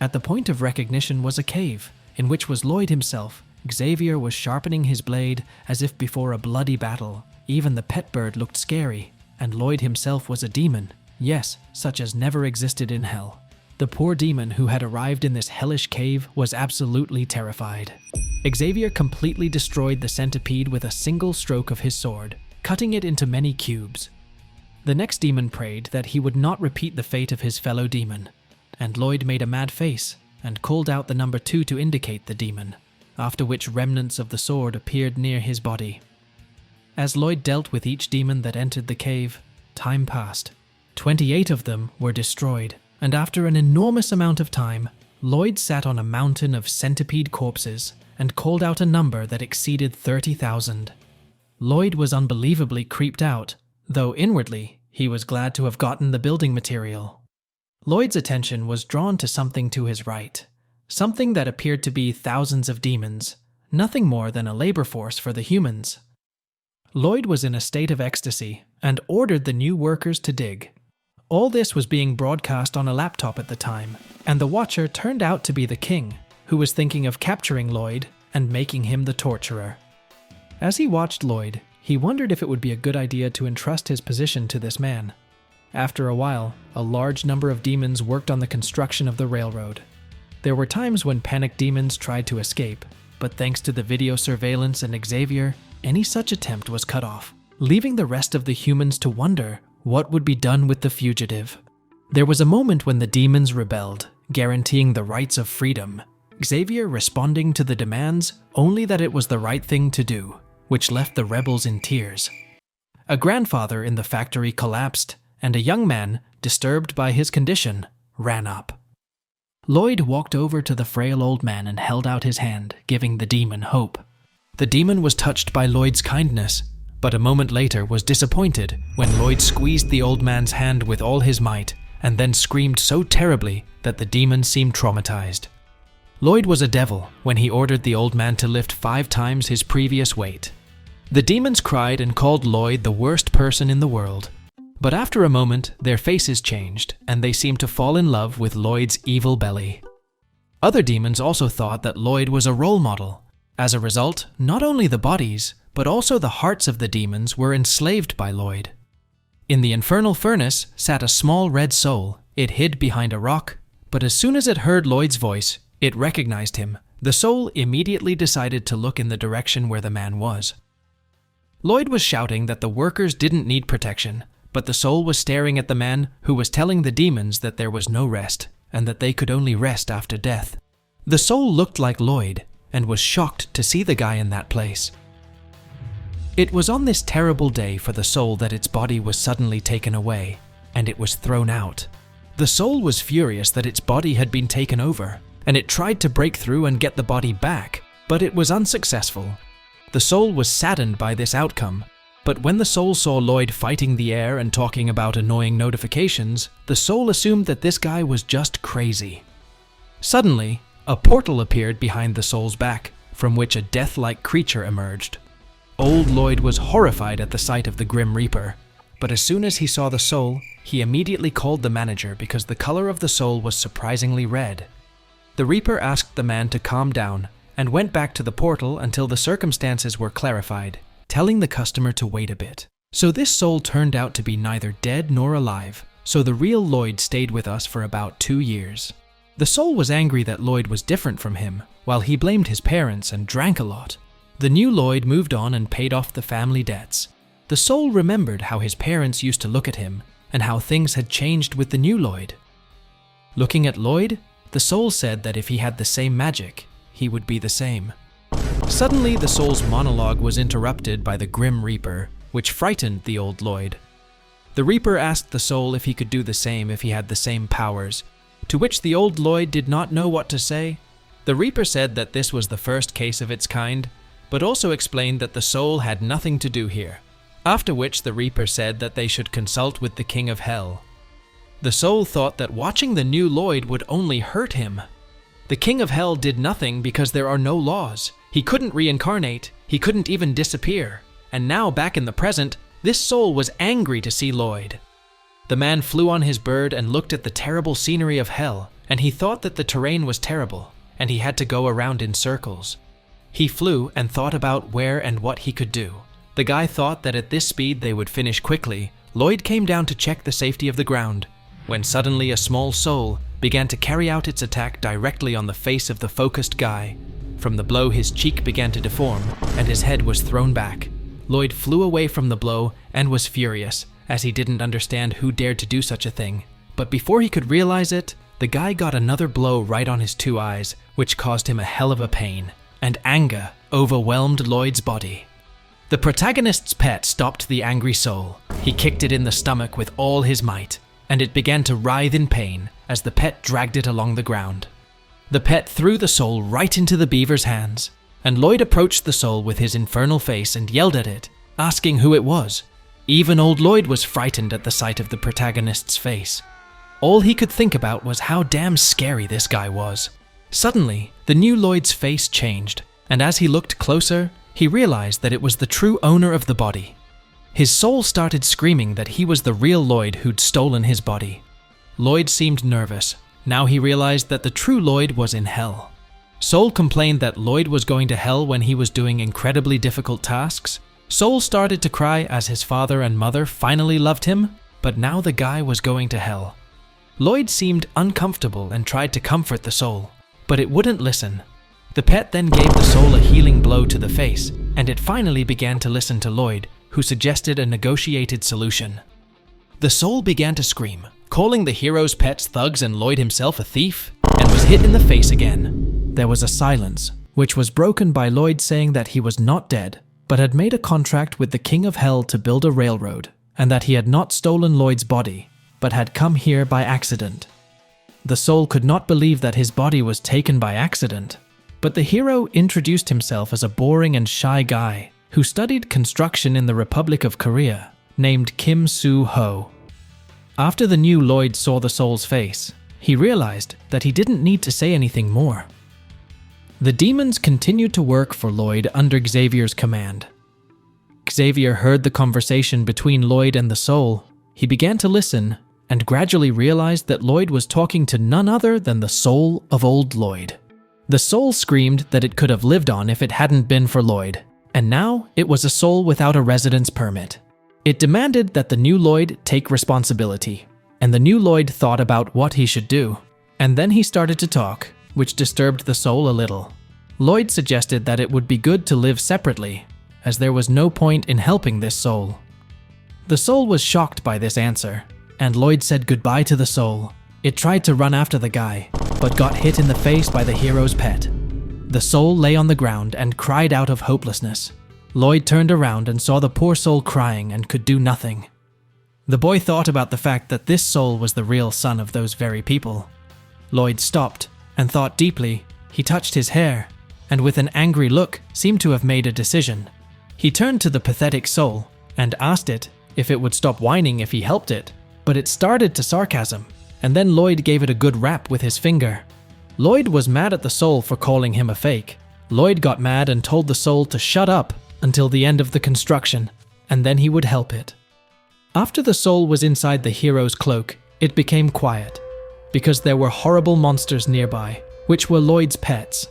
At the point of recognition was a cave, in which was Lloyd himself. Xavier was sharpening his blade as if before a bloody battle. Even the pet bird looked scary, and Lloyd himself was a demon. Yes, such as never existed in hell. The poor demon who had arrived in this hellish cave was absolutely terrified. Xavier completely destroyed the centipede with a single stroke of his sword, cutting it into many cubes. The next demon prayed that he would not repeat the fate of his fellow demon, and Lloyd made a mad face and called out the number 2 to indicate the demon, after which remnants of the sword appeared near his body. As Lloyd dealt with each demon that entered the cave, time passed. 28 of them were destroyed, and after an enormous amount of time, Lloyd sat on a mountain of centipede corpses and called out a number that exceeded 30,000. Lloyd was unbelievably creeped out, though inwardly he was glad to have gotten the building material. Lloyd's attention was drawn to something to his right, something that appeared to be thousands of demons, nothing more than a labor force for the humans. Lloyd was in a state of ecstasy and ordered the new workers to dig. All this was being broadcast on a laptop at the time, and the watcher turned out to be the king, who was thinking of capturing Lloyd and making him the torturer. As he watched Lloyd, he wondered if it would be a good idea to entrust his position to this man. After a while, a large number of demons worked on the construction of the railroad. There were times when panicked demons tried to escape, but thanks to the video surveillance and Xavier, any such attempt was cut off, leaving the rest of the humans to wonder what would be done with the fugitive. There was a moment when the demons rebelled, guaranteeing the rights of freedom. Xavier responding to the demands only that it was the right thing to do, which left the rebels in tears. A grandfather in the factory collapsed, and a young man, disturbed by his condition, ran up. Lloyd walked over to the frail old man and held out his hand, giving the demon hope. The demon was touched by Lloyd's kindness, but a moment later was disappointed when Lloyd squeezed the old man's hand with all his might and then screamed so terribly that the demon seemed traumatized. Lloyd was a devil when he ordered the old man to lift 5 times his previous weight. The demons cried and called Lloyd the worst person in the world, but after a moment their faces changed and they seemed to fall in love with Lloyd's evil belly. Other demons also thought that Lloyd was a role model. As a result, not only the bodies, but also the hearts of the demons were enslaved by Lloyd. In the infernal furnace sat a small red soul. It hid behind a rock, but as soon as it heard Lloyd's voice, it recognized him. The soul immediately decided to look in the direction where the man was. Lloyd was shouting that the workers didn't need protection, but the soul was staring at the man who was telling the demons that there was no rest, and that they could only rest after death. The soul looked like Lloyd, and was shocked to see the guy in that place. It was on this terrible day for the soul that its body was suddenly taken away, and it was thrown out. The soul was furious that its body had been taken over, and it tried to break through and get the body back, but it was unsuccessful. The soul was saddened by this outcome, but when the soul saw Lloyd fighting the air and talking about annoying notifications, the soul assumed that this guy was just crazy. Suddenly, a portal appeared behind the soul's back, from which a death-like creature emerged. Old Lloyd was horrified at the sight of the Grim Reaper, but as soon as he saw the soul, he immediately called the manager because the color of the soul was surprisingly red. The Reaper asked the man to calm down and went back to the portal until the circumstances were clarified, telling the customer to wait a bit. So this soul turned out to be neither dead nor alive, so the real Lloyd stayed with us for about 2 years. The soul was angry that Lloyd was different from him, while he blamed his parents and drank a lot. The new Lloyd moved on and paid off the family debts. The soul remembered how his parents used to look at him, and how things had changed with the new Lloyd. Looking at Lloyd, the soul said that if he had the same magic, he would be the same. Suddenly, the soul's monologue was interrupted by the Grim Reaper, which frightened the old Lloyd. The Reaper asked the soul if he could do the same if he had the same powers, to which the old Lloyd did not know what to say. The Reaper said that this was the first case of its kind, but also explained that the soul had nothing to do here, after which the Reaper said that they should consult with the King of Hell. The soul thought that watching the new Lloyd would only hurt him. The King of Hell did nothing because there are no laws. He couldn't reincarnate, he couldn't even disappear, and now back in the present, this soul was angry to see Lloyd. The man flew on his bird and looked at the terrible scenery of hell, and he thought that the terrain was terrible, and he had to go around in circles. He flew and thought about where and what he could do. The guy thought that at this speed they would finish quickly. Lloyd came down to check the safety of the ground, when suddenly a small soul began to carry out its attack directly on the face of the focused guy. From the blow, his cheek began to deform, and his head was thrown back. Lloyd flew away from the blow and was furious, as he didn't understand who dared to do such a thing. But before he could realize it, the guy got another blow right on his two eyes, which caused him a hell of a pain, and anger overwhelmed Lloyd's body. The protagonist's pet stopped the angry soul. He kicked it in the stomach with all his might, and it began to writhe in pain as the pet dragged it along the ground. The pet threw the soul right into the beaver's hands, and Lloyd approached the soul with his infernal face and yelled at it, asking who it was. Even old Lloyd was frightened at the sight of the protagonist's face. All he could think about was how damn scary this guy was. Suddenly, the new Lloyd's face changed, and as he looked closer, he realized that it was the true owner of the body. His soul started screaming that he was the real Lloyd who'd stolen his body. Lloyd seemed nervous. Now he realized that the true Lloyd was in hell. Soul complained that Lloyd was going to hell when he was doing incredibly difficult tasks. Soul started to cry as his father and mother finally loved him, but now the guy was going to hell. Lloyd seemed uncomfortable and tried to comfort the soul, but it wouldn't listen. The pet then gave the soul a healing blow to the face, and it finally began to listen to Lloyd, who suggested a negotiated solution. The soul began to scream, calling the hero's pets thugs and Lloyd himself a thief, and was hit in the face again. There was a silence, which was broken by Lloyd saying that he was not dead, but had made a contract with the King of Hell to build a railroad, and that he had not stolen Lloyd's body, but had come here by accident. The soul could not believe that his body was taken by accident, but the hero introduced himself as a boring and shy guy who studied construction in the Republic of Korea, named Kim Soo-ho. After the new Lloyd saw the soul's face, he realized that he didn't need to say anything more. The demons continued to work for Lloyd under Xavier's command. Xavier heard the conversation between Lloyd and the soul. He began to listen and gradually realized that Lloyd was talking to none other than the soul of old Lloyd. The soul screamed that it could have lived on if it hadn't been for Lloyd, and now it was a soul without a residence permit. It demanded that the new Lloyd take responsibility, and the new Lloyd thought about what he should do, and then he started to talk, which disturbed the soul a little. Lloyd suggested that it would be good to live separately, as there was no point in helping this soul. The soul was shocked by this answer, and Lloyd said goodbye to the soul. It tried to run after the guy, but got hit in the face by the hero's pet. The soul lay on the ground and cried out of hopelessness. Lloyd turned around and saw the poor soul crying and could do nothing. The boy thought about the fact that this soul was the real son of those very people. Lloyd stopped and thought deeply. He touched his hair, and with an angry look, seemed to have made a decision. He turned to the pathetic soul and asked it if it would stop whining if he helped it, but it started to sarcasm, and then Lloyd gave it a good rap with his finger. Lloyd was mad at the soul for calling him a fake. Lloyd got mad and told the soul to shut up until the end of the construction, and then he would help it. After the soul was inside the hero's cloak, it became quiet, because there were horrible monsters nearby, which were Lloyd's pets.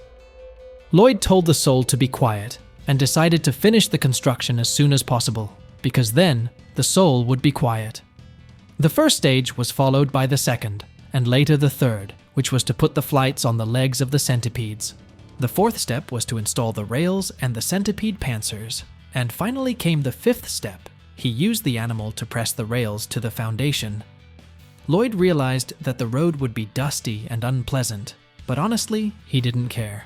Lloyd told the soul to be quiet, and decided to finish the construction as soon as possible, because then the soul would be quiet. The first stage was followed by the second, and later the third, which was to put the flights on the legs of the centipedes. The fourth step was to install the rails and the centipede pantsers, and finally came the fifth step. He used the animal to press the rails to the foundation. Lloyd realized that the road would be dusty and unpleasant, but honestly, he didn't care.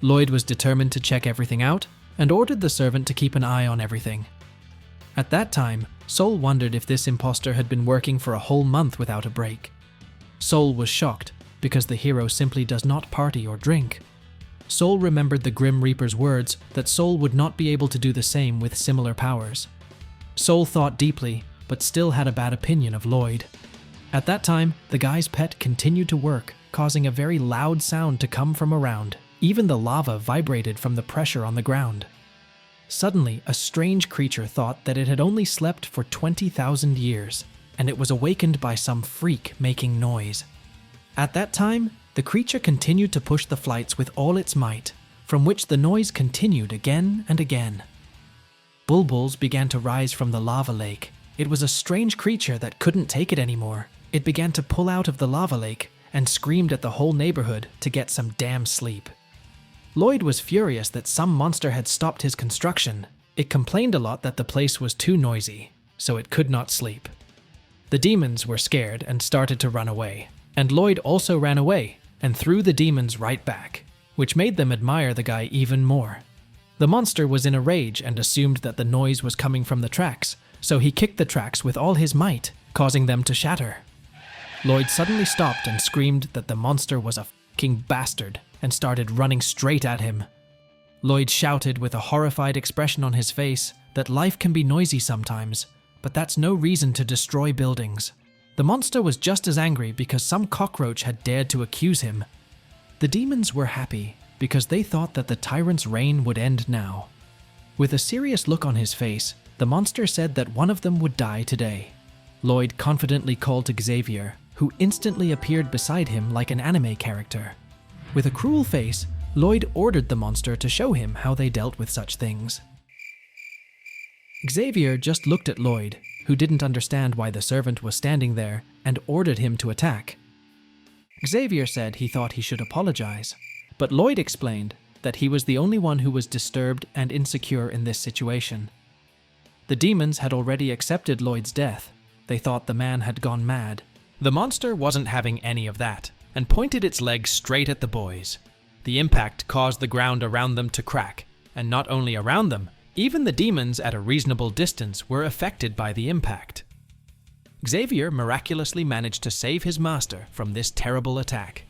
Lloyd was determined to check everything out and ordered the servant to keep an eye on everything. At that time, Sol wondered if this imposter had been working for a whole month without a break. Sol was shocked because the hero simply does not party or drink. Sol remembered the Grim Reaper's words that Sol would not be able to do the same with similar powers. Sol thought deeply, but still had a bad opinion of Lloyd. At that time, the guy's pet continued to work, causing a very loud sound to come from around. Even the lava vibrated from the pressure on the ground. Suddenly, a strange creature thought that it had only slept for 20,000 years, and it was awakened by some freak making noise. At that time, the creature continued to push the flights with all its might, from which the noise continued again and again. Bulbuls began to rise from the lava lake. It was a strange creature that couldn't take it anymore. It began to pull out of the lava lake and screamed at the whole neighborhood to get some damn sleep. Lloyd was furious that some monster had stopped his construction. It complained a lot that the place was too noisy, so it could not sleep. The demons were scared and started to run away, and Lloyd also ran away and threw the demons right back, which made them admire the guy even more. The monster was in a rage and assumed that the noise was coming from the tracks, so he kicked the tracks with all his might, causing them to shatter. Lloyd suddenly stopped and screamed that the monster was a fucking bastard and started running straight at him. Lloyd shouted with a horrified expression on his face that life can be noisy sometimes, but that's no reason to destroy buildings. The monster was just as angry because some cockroach had dared to accuse him. The demons were happy because they thought that the tyrant's reign would end now. With a serious look on his face, the monster said that one of them would die today. Lloyd confidently called to Xavier, who instantly appeared beside him like an anime character. With a cruel face, Lloyd ordered the monster to show him how they dealt with such things. Xavier just looked at Lloyd, who didn't understand why the servant was standing there, and ordered him to attack. Xavier said he thought he should apologize, but Lloyd explained that he was the only one who was disturbed and insecure in this situation. The demons had already accepted Lloyd's death. They thought the man had gone mad. The monster wasn't having any of that, and pointed its legs straight at the boys. The impact caused the ground around them to crack, and not only around them, even the demons at a reasonable distance were affected by the impact. Xavier miraculously managed to save his master from this terrible attack.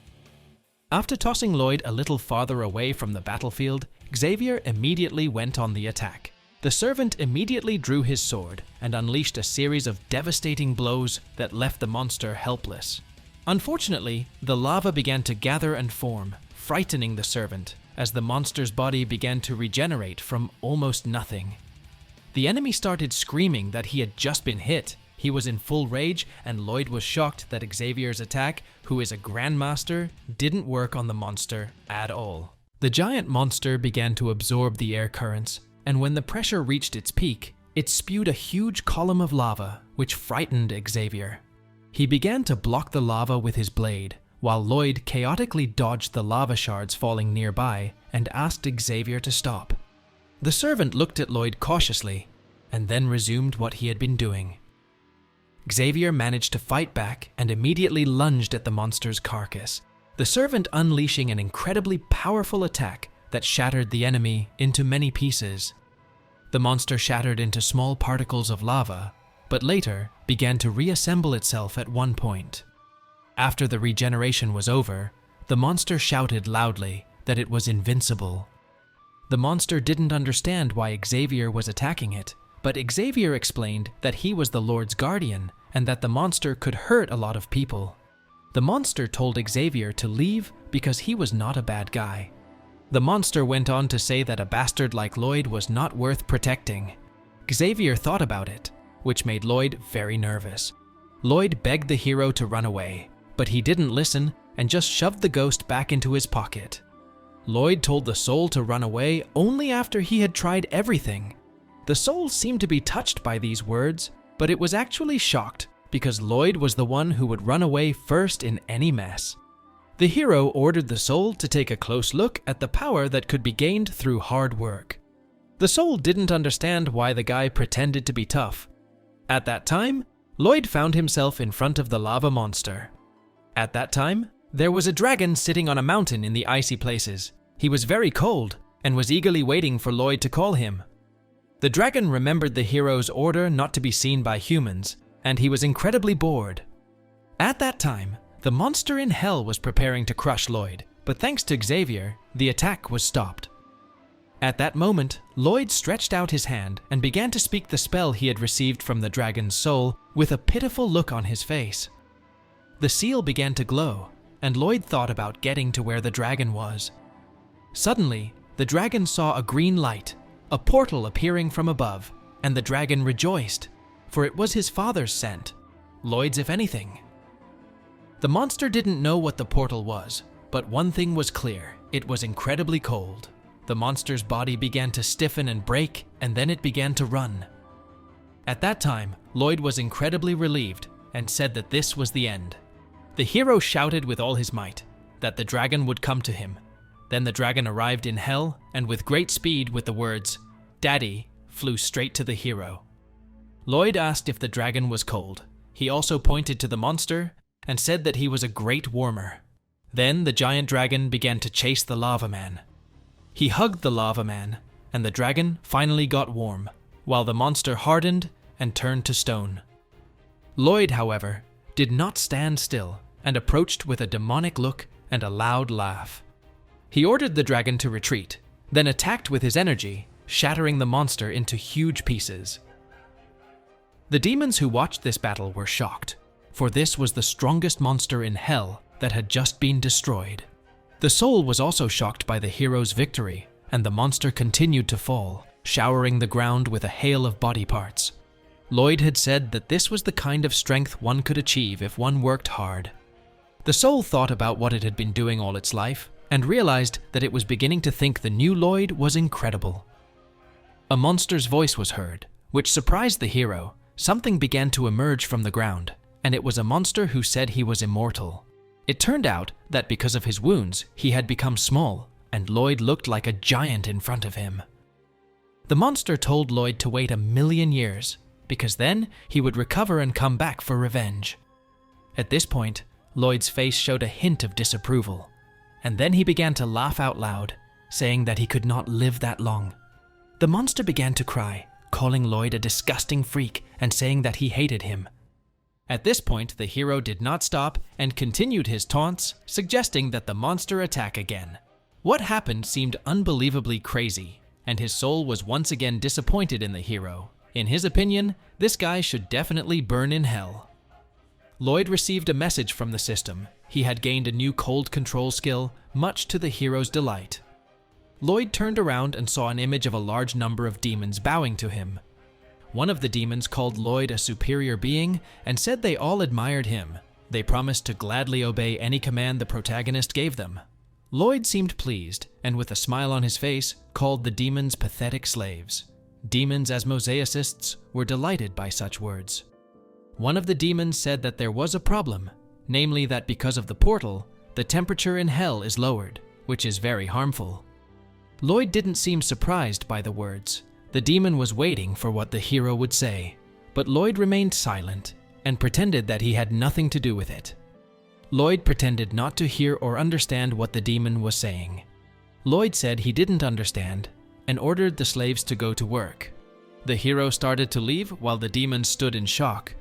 After tossing Lloyd a little farther away from the battlefield, Xavier immediately went on the attack. The servant immediately drew his sword and unleashed a series of devastating blows that left the monster helpless. Unfortunately, the lava began to gather and form, frightening the servant, as the monster's body began to regenerate from almost nothing. The enemy started screaming that he had just been hit. He was in full rage, and Lloyd was shocked that Xavier's attack, who is a grandmaster, didn't work on the monster at all. The giant monster began to absorb the air currents, and when the pressure reached its peak, it spewed a huge column of lava, which frightened Xavier. He began to block the lava with his blade, while Lloyd chaotically dodged the lava shards falling nearby and asked Xavier to stop. The servant looked at Lloyd cautiously, and then resumed what he had been doing. Xavier managed to fight back and immediately lunged at the monster's carcass, the servant unleashing an incredibly powerful attack that shattered the enemy into many pieces. The monster shattered into small particles of lava, but later began to reassemble itself at one point. After the regeneration was over, the monster shouted loudly that it was invincible. The monster didn't understand why Xavier was attacking it, but Xavier explained that he was the Lord's guardian and that the monster could hurt a lot of people. The monster told Xavier to leave because he was not a bad guy. The monster went on to say that a bastard like Lloyd was not worth protecting. Xavier thought about it, which made Lloyd very nervous. Lloyd begged the hero to run away, but he didn't listen and just shoved the ghost back into his pocket. Lloyd told the soul to run away only after he had tried everything. The soul seemed to be touched by these words, but it was actually shocked because Lloyd was the one who would run away first in any mess. The hero ordered the soul to take a close look at the power that could be gained through hard work. The soul didn't understand why the guy pretended to be tough. At that time, Lloyd found himself in front of the lava monster. At that time, there was a dragon sitting on a mountain in the icy places. He was very cold and was eagerly waiting for Lloyd to call him. The dragon remembered the hero's order not to be seen by humans, and he was incredibly bored. At that time, the monster in hell was preparing to crush Lloyd, but thanks to Xavier, the attack was stopped. At that moment, Lloyd stretched out his hand and began to speak the spell he had received from the dragon's soul with a pitiful look on his face. The seal began to glow, and Lloyd thought about getting to where the dragon was. Suddenly, the dragon saw a green light, a portal appearing from above, and the dragon rejoiced, for it was his father's scent, Lloyd's if anything. The monster didn't know what the portal was, but one thing was clear: it was incredibly cold. The monster's body began to stiffen and break, and then it began to run. At that time, Lloyd was incredibly relieved and said that this was the end. The hero shouted with all his might that the dragon would come to him. Then the dragon arrived in hell, and with great speed with the words, "Daddy," flew straight to the hero. Lloyd asked if the dragon was cold. He also pointed to the monster and said that he was a great warmer. Then the giant dragon began to chase the lava man. He hugged the lava man, and the dragon finally got warm, while the monster hardened and turned to stone. Lloyd, however, did not stand still and approached with a demonic look and a loud laugh. He ordered the dragon to retreat, then attacked with his energy, shattering the monster into huge pieces. The demons who watched this battle were shocked, for this was the strongest monster in hell that had just been destroyed. The soul was also shocked by the hero's victory, and the monster continued to fall, showering the ground with a hail of body parts. Lloyd had said that this was the kind of strength one could achieve if one worked hard. The soul thought about what it had been doing all its life, and realized that it was beginning to think the new Lloyd was incredible. A monster's voice was heard, which surprised the hero. Something began to emerge from the ground, and it was a monster who said he was immortal. It turned out that because of his wounds, he had become small, and Lloyd looked like a giant in front of him. The monster told Lloyd to wait 1,000,000 years, because then he would recover and come back for revenge. At this point, Lloyd's face showed a hint of disapproval, and then he began to laugh out loud, saying that he could not live that long. The monster began to cry, calling Lloyd a disgusting freak and saying that he hated him. At this point, the hero did not stop and continued his taunts, suggesting that the monster attack again. What happened seemed unbelievably crazy, and his soul was once again disappointed in the hero. In his opinion, this guy should definitely burn in hell. Lloyd received a message from the system. He had gained a new cold control skill, much to the hero's delight. Lloyd turned around and saw an image of a large number of demons bowing to him. One of the demons called Lloyd a superior being and said they all admired him. They promised to gladly obey any command the protagonist gave them. Lloyd seemed pleased, and with a smile on his face, called the demons pathetic slaves. Demons as mosaicists were delighted by such words. One of the demons said that there was a problem, namely that because of the portal, the temperature in hell is lowered, which is very harmful. Lloyd didn't seem surprised by the words. The demon was waiting for what the hero would say, but Lloyd remained silent and pretended that he had nothing to do with it. Lloyd pretended not to hear or understand what the demon was saying. Lloyd said he didn't understand and ordered the slaves to go to work. The hero started to leave while the demons stood in shock.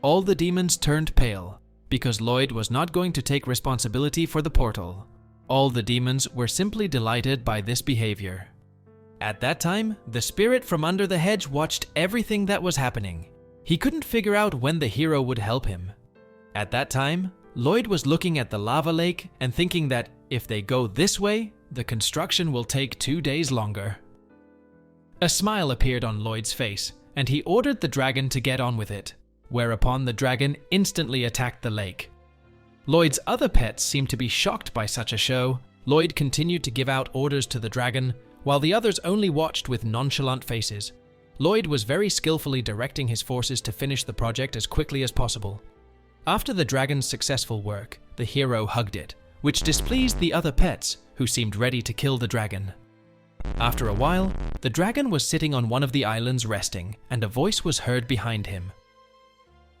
All the demons turned pale because Lloyd was not going to take responsibility for the portal. All the demons were simply delighted by this behavior. At that time, the spirit from under the hedge watched everything that was happening. He couldn't figure out when the hero would help him. At that time, Lloyd was looking at the lava lake and thinking that if they go this way, the construction will take 2 days longer. A smile appeared on Lloyd's face, and he ordered the dragon to get on with it, whereupon the dragon instantly attacked the lake. Lloyd's other pets seemed to be shocked by such a show. Lloyd continued to give out orders to the dragon, while the others only watched with nonchalant faces. Lloyd was very skillfully directing his forces to finish the project as quickly as possible. After the dragon's successful work, the hero hugged it, which displeased the other pets, who seemed ready to kill the dragon. After a while, the dragon was sitting on one of the islands resting, and a voice was heard behind him.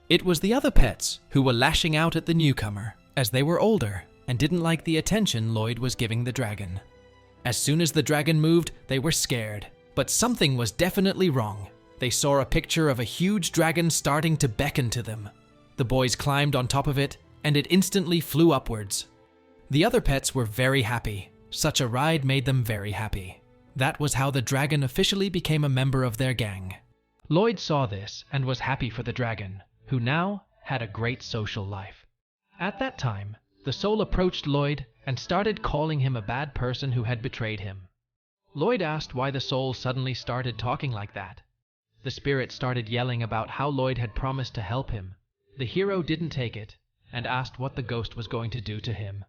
It was the other pets, who were lashing out at the newcomer, as they were older and didn't like the attention Lloyd was giving the dragon. As soon as the dragon moved, they were scared. But something was definitely wrong. They saw a picture of a huge dragon starting to beckon to them. The boys climbed on top of it, and it instantly flew upwards. The other pets were very happy. Such a ride made them very happy. That was how the dragon officially became a member of their gang. Lloyd saw this and was happy for the dragon, who now had a great social life. At that time, the soul approached Lloyd and started calling him a bad person who had betrayed him. Lloyd asked why the soul suddenly started talking like that. The spirit started yelling about how Lloyd had promised to help him. The hero didn't take it and asked what the ghost was going to do to him.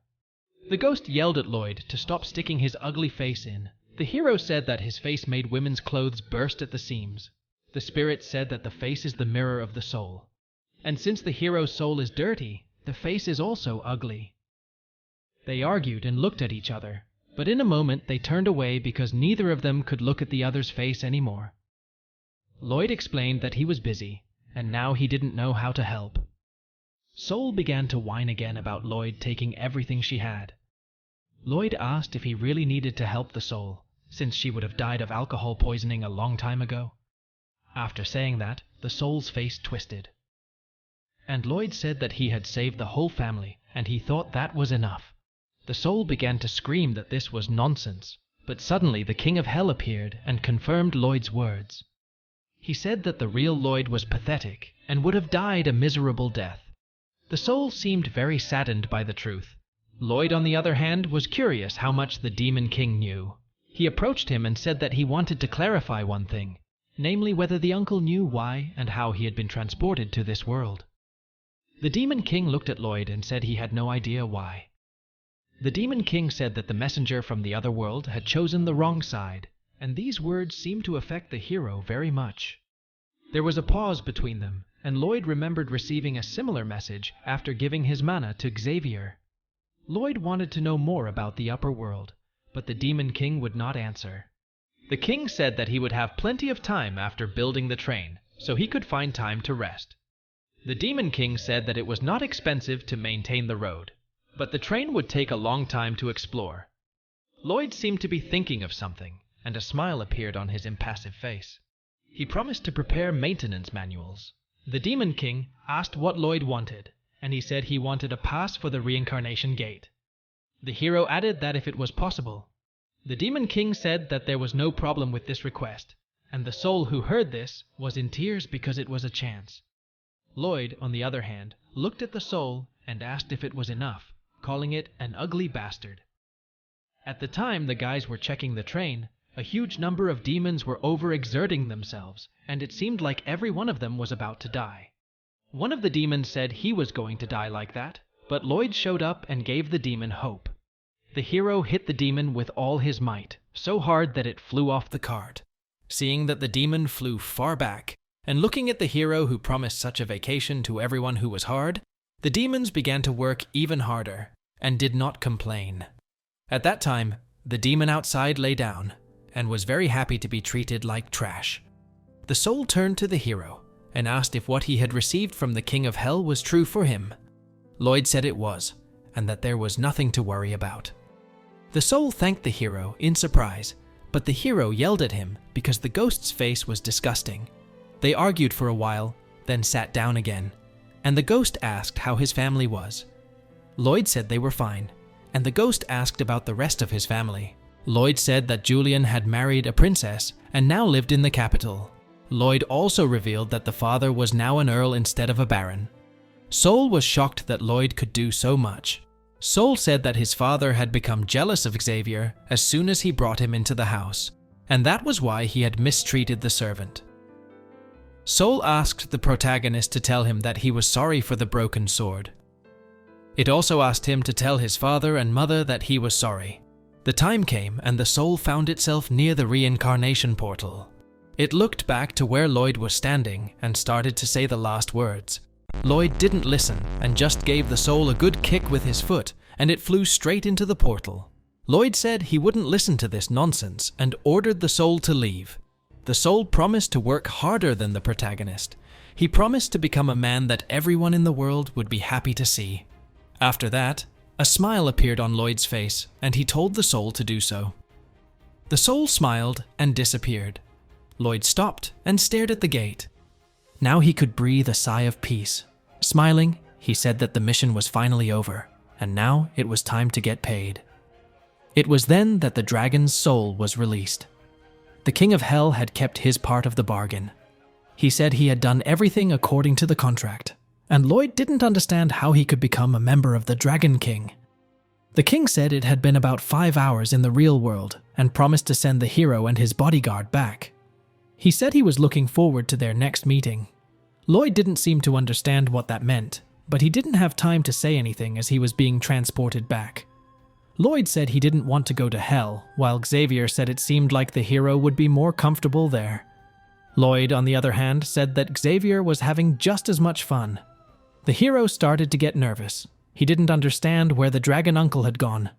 The ghost yelled at Lloyd to stop sticking his ugly face in. The hero said that his face made women's clothes burst at the seams. The spirit said that the face is the mirror of the soul. And since the hero's soul is dirty, the face is also ugly. They argued and looked at each other, but in a moment they turned away because neither of them could look at the other's face anymore. Lloyd explained that he was busy, and now he didn't know how to help. Soul began to whine again about Lloyd taking everything she had. Lloyd asked if he really needed to help the soul, since she would have died of alcohol poisoning a long time ago. After saying that, the soul's face twisted. And Lloyd said that he had saved the whole family, and he thought that was enough. The soul began to scream that this was nonsense, but suddenly the King of Hell appeared and confirmed Lloyd's words. He said that the real Lloyd was pathetic and would have died a miserable death. The soul seemed very saddened by the truth. Lloyd, on the other hand, was curious how much the Demon King knew. He approached him and said that he wanted to clarify one thing, namely whether the uncle knew why and how he had been transported to this world. The Demon King looked at Lloyd and said he had no idea why. The Demon King said that the messenger from the other world had chosen the wrong side, and these words seemed to affect the hero very much. There was a pause between them, and Lloyd remembered receiving a similar message after giving his mana to Xavier. Lloyd wanted to know more about the upper world, but the Demon King would not answer. The king said that he would have plenty of time after building the train, so he could find time to rest. The Demon King said that it was not expensive to maintain the road, but the train would take a long time to explore. Lloyd seemed to be thinking of something, and a smile appeared on his impassive face. He promised to prepare maintenance manuals. The Demon King asked what Lloyd wanted, and he said he wanted a pass for the reincarnation gate. The hero added that if it was possible. The Demon King said that there was no problem with this request, and the soul who heard this was in tears because it was a chance. Lloyd, on the other hand, looked at the soul and asked if it was enough, calling it an ugly bastard. At the time the guys were checking the train, a huge number of demons were overexerting themselves, and it seemed like every one of them was about to die. One of the demons said he was going to die like that, but Lloyd showed up and gave the demon hope. The hero hit the demon with all his might, so hard that it flew off the cart. Seeing that the demon flew far back, and looking at the hero who promised such a vacation to everyone who was hard, the demons began to work even harder, and did not complain. At that time, the demon outside lay down, and was very happy to be treated like trash. The soul turned to the hero, and asked if what he had received from the King of Hell was true for him. Lloyd said it was, and that there was nothing to worry about. The soul thanked the hero in surprise, but the hero yelled at him because the ghost's face was disgusting. They argued for a while, then sat down again, and the ghost asked how his family was. Lloyd said they were fine, and the ghost asked about the rest of his family. Lloyd said that Julian had married a princess and now lived in the capital. Lloyd also revealed that the father was now an earl instead of a baron. Soul was shocked that Lloyd could do so much. Soul said that his father had become jealous of Xavier as soon as he brought him into the house, and that was why he had mistreated the servant. Soul asked the protagonist to tell him that he was sorry for the broken sword. It also asked him to tell his father and mother that he was sorry. The time came and the soul found itself near the reincarnation portal. It looked back to where Lloyd was standing and started to say the last words. Lloyd didn't listen and just gave the soul a good kick with his foot, and it flew straight into the portal. Lloyd said he wouldn't listen to this nonsense and ordered the soul to leave. The soul promised to work harder than the protagonist. He promised to become a man that everyone in the world would be happy to see. After that, a smile appeared on Lloyd's face, and he told the soul to do so. The soul smiled and disappeared. Lloyd stopped and stared at the gate. Now he could breathe a sigh of peace. Smiling, he said that the mission was finally over, and now it was time to get paid. It was then that the dragon's soul was released. The King of Hell had kept his part of the bargain. He said he had done everything according to the contract, and Lloyd didn't understand how he could become a member of the Dragon King. The king said it had been about 5 hours in the real world and promised to send the hero and his bodyguard back. He said he was looking forward to their next meeting. Lloyd didn't seem to understand what that meant, but he didn't have time to say anything as he was being transported back. Lloyd said he didn't want to go to hell, while Xavier said it seemed like the hero would be more comfortable there. Lloyd, on the other hand, said that Xavier was having just as much fun. The hero started to get nervous. He didn't understand where the dragon uncle had gone.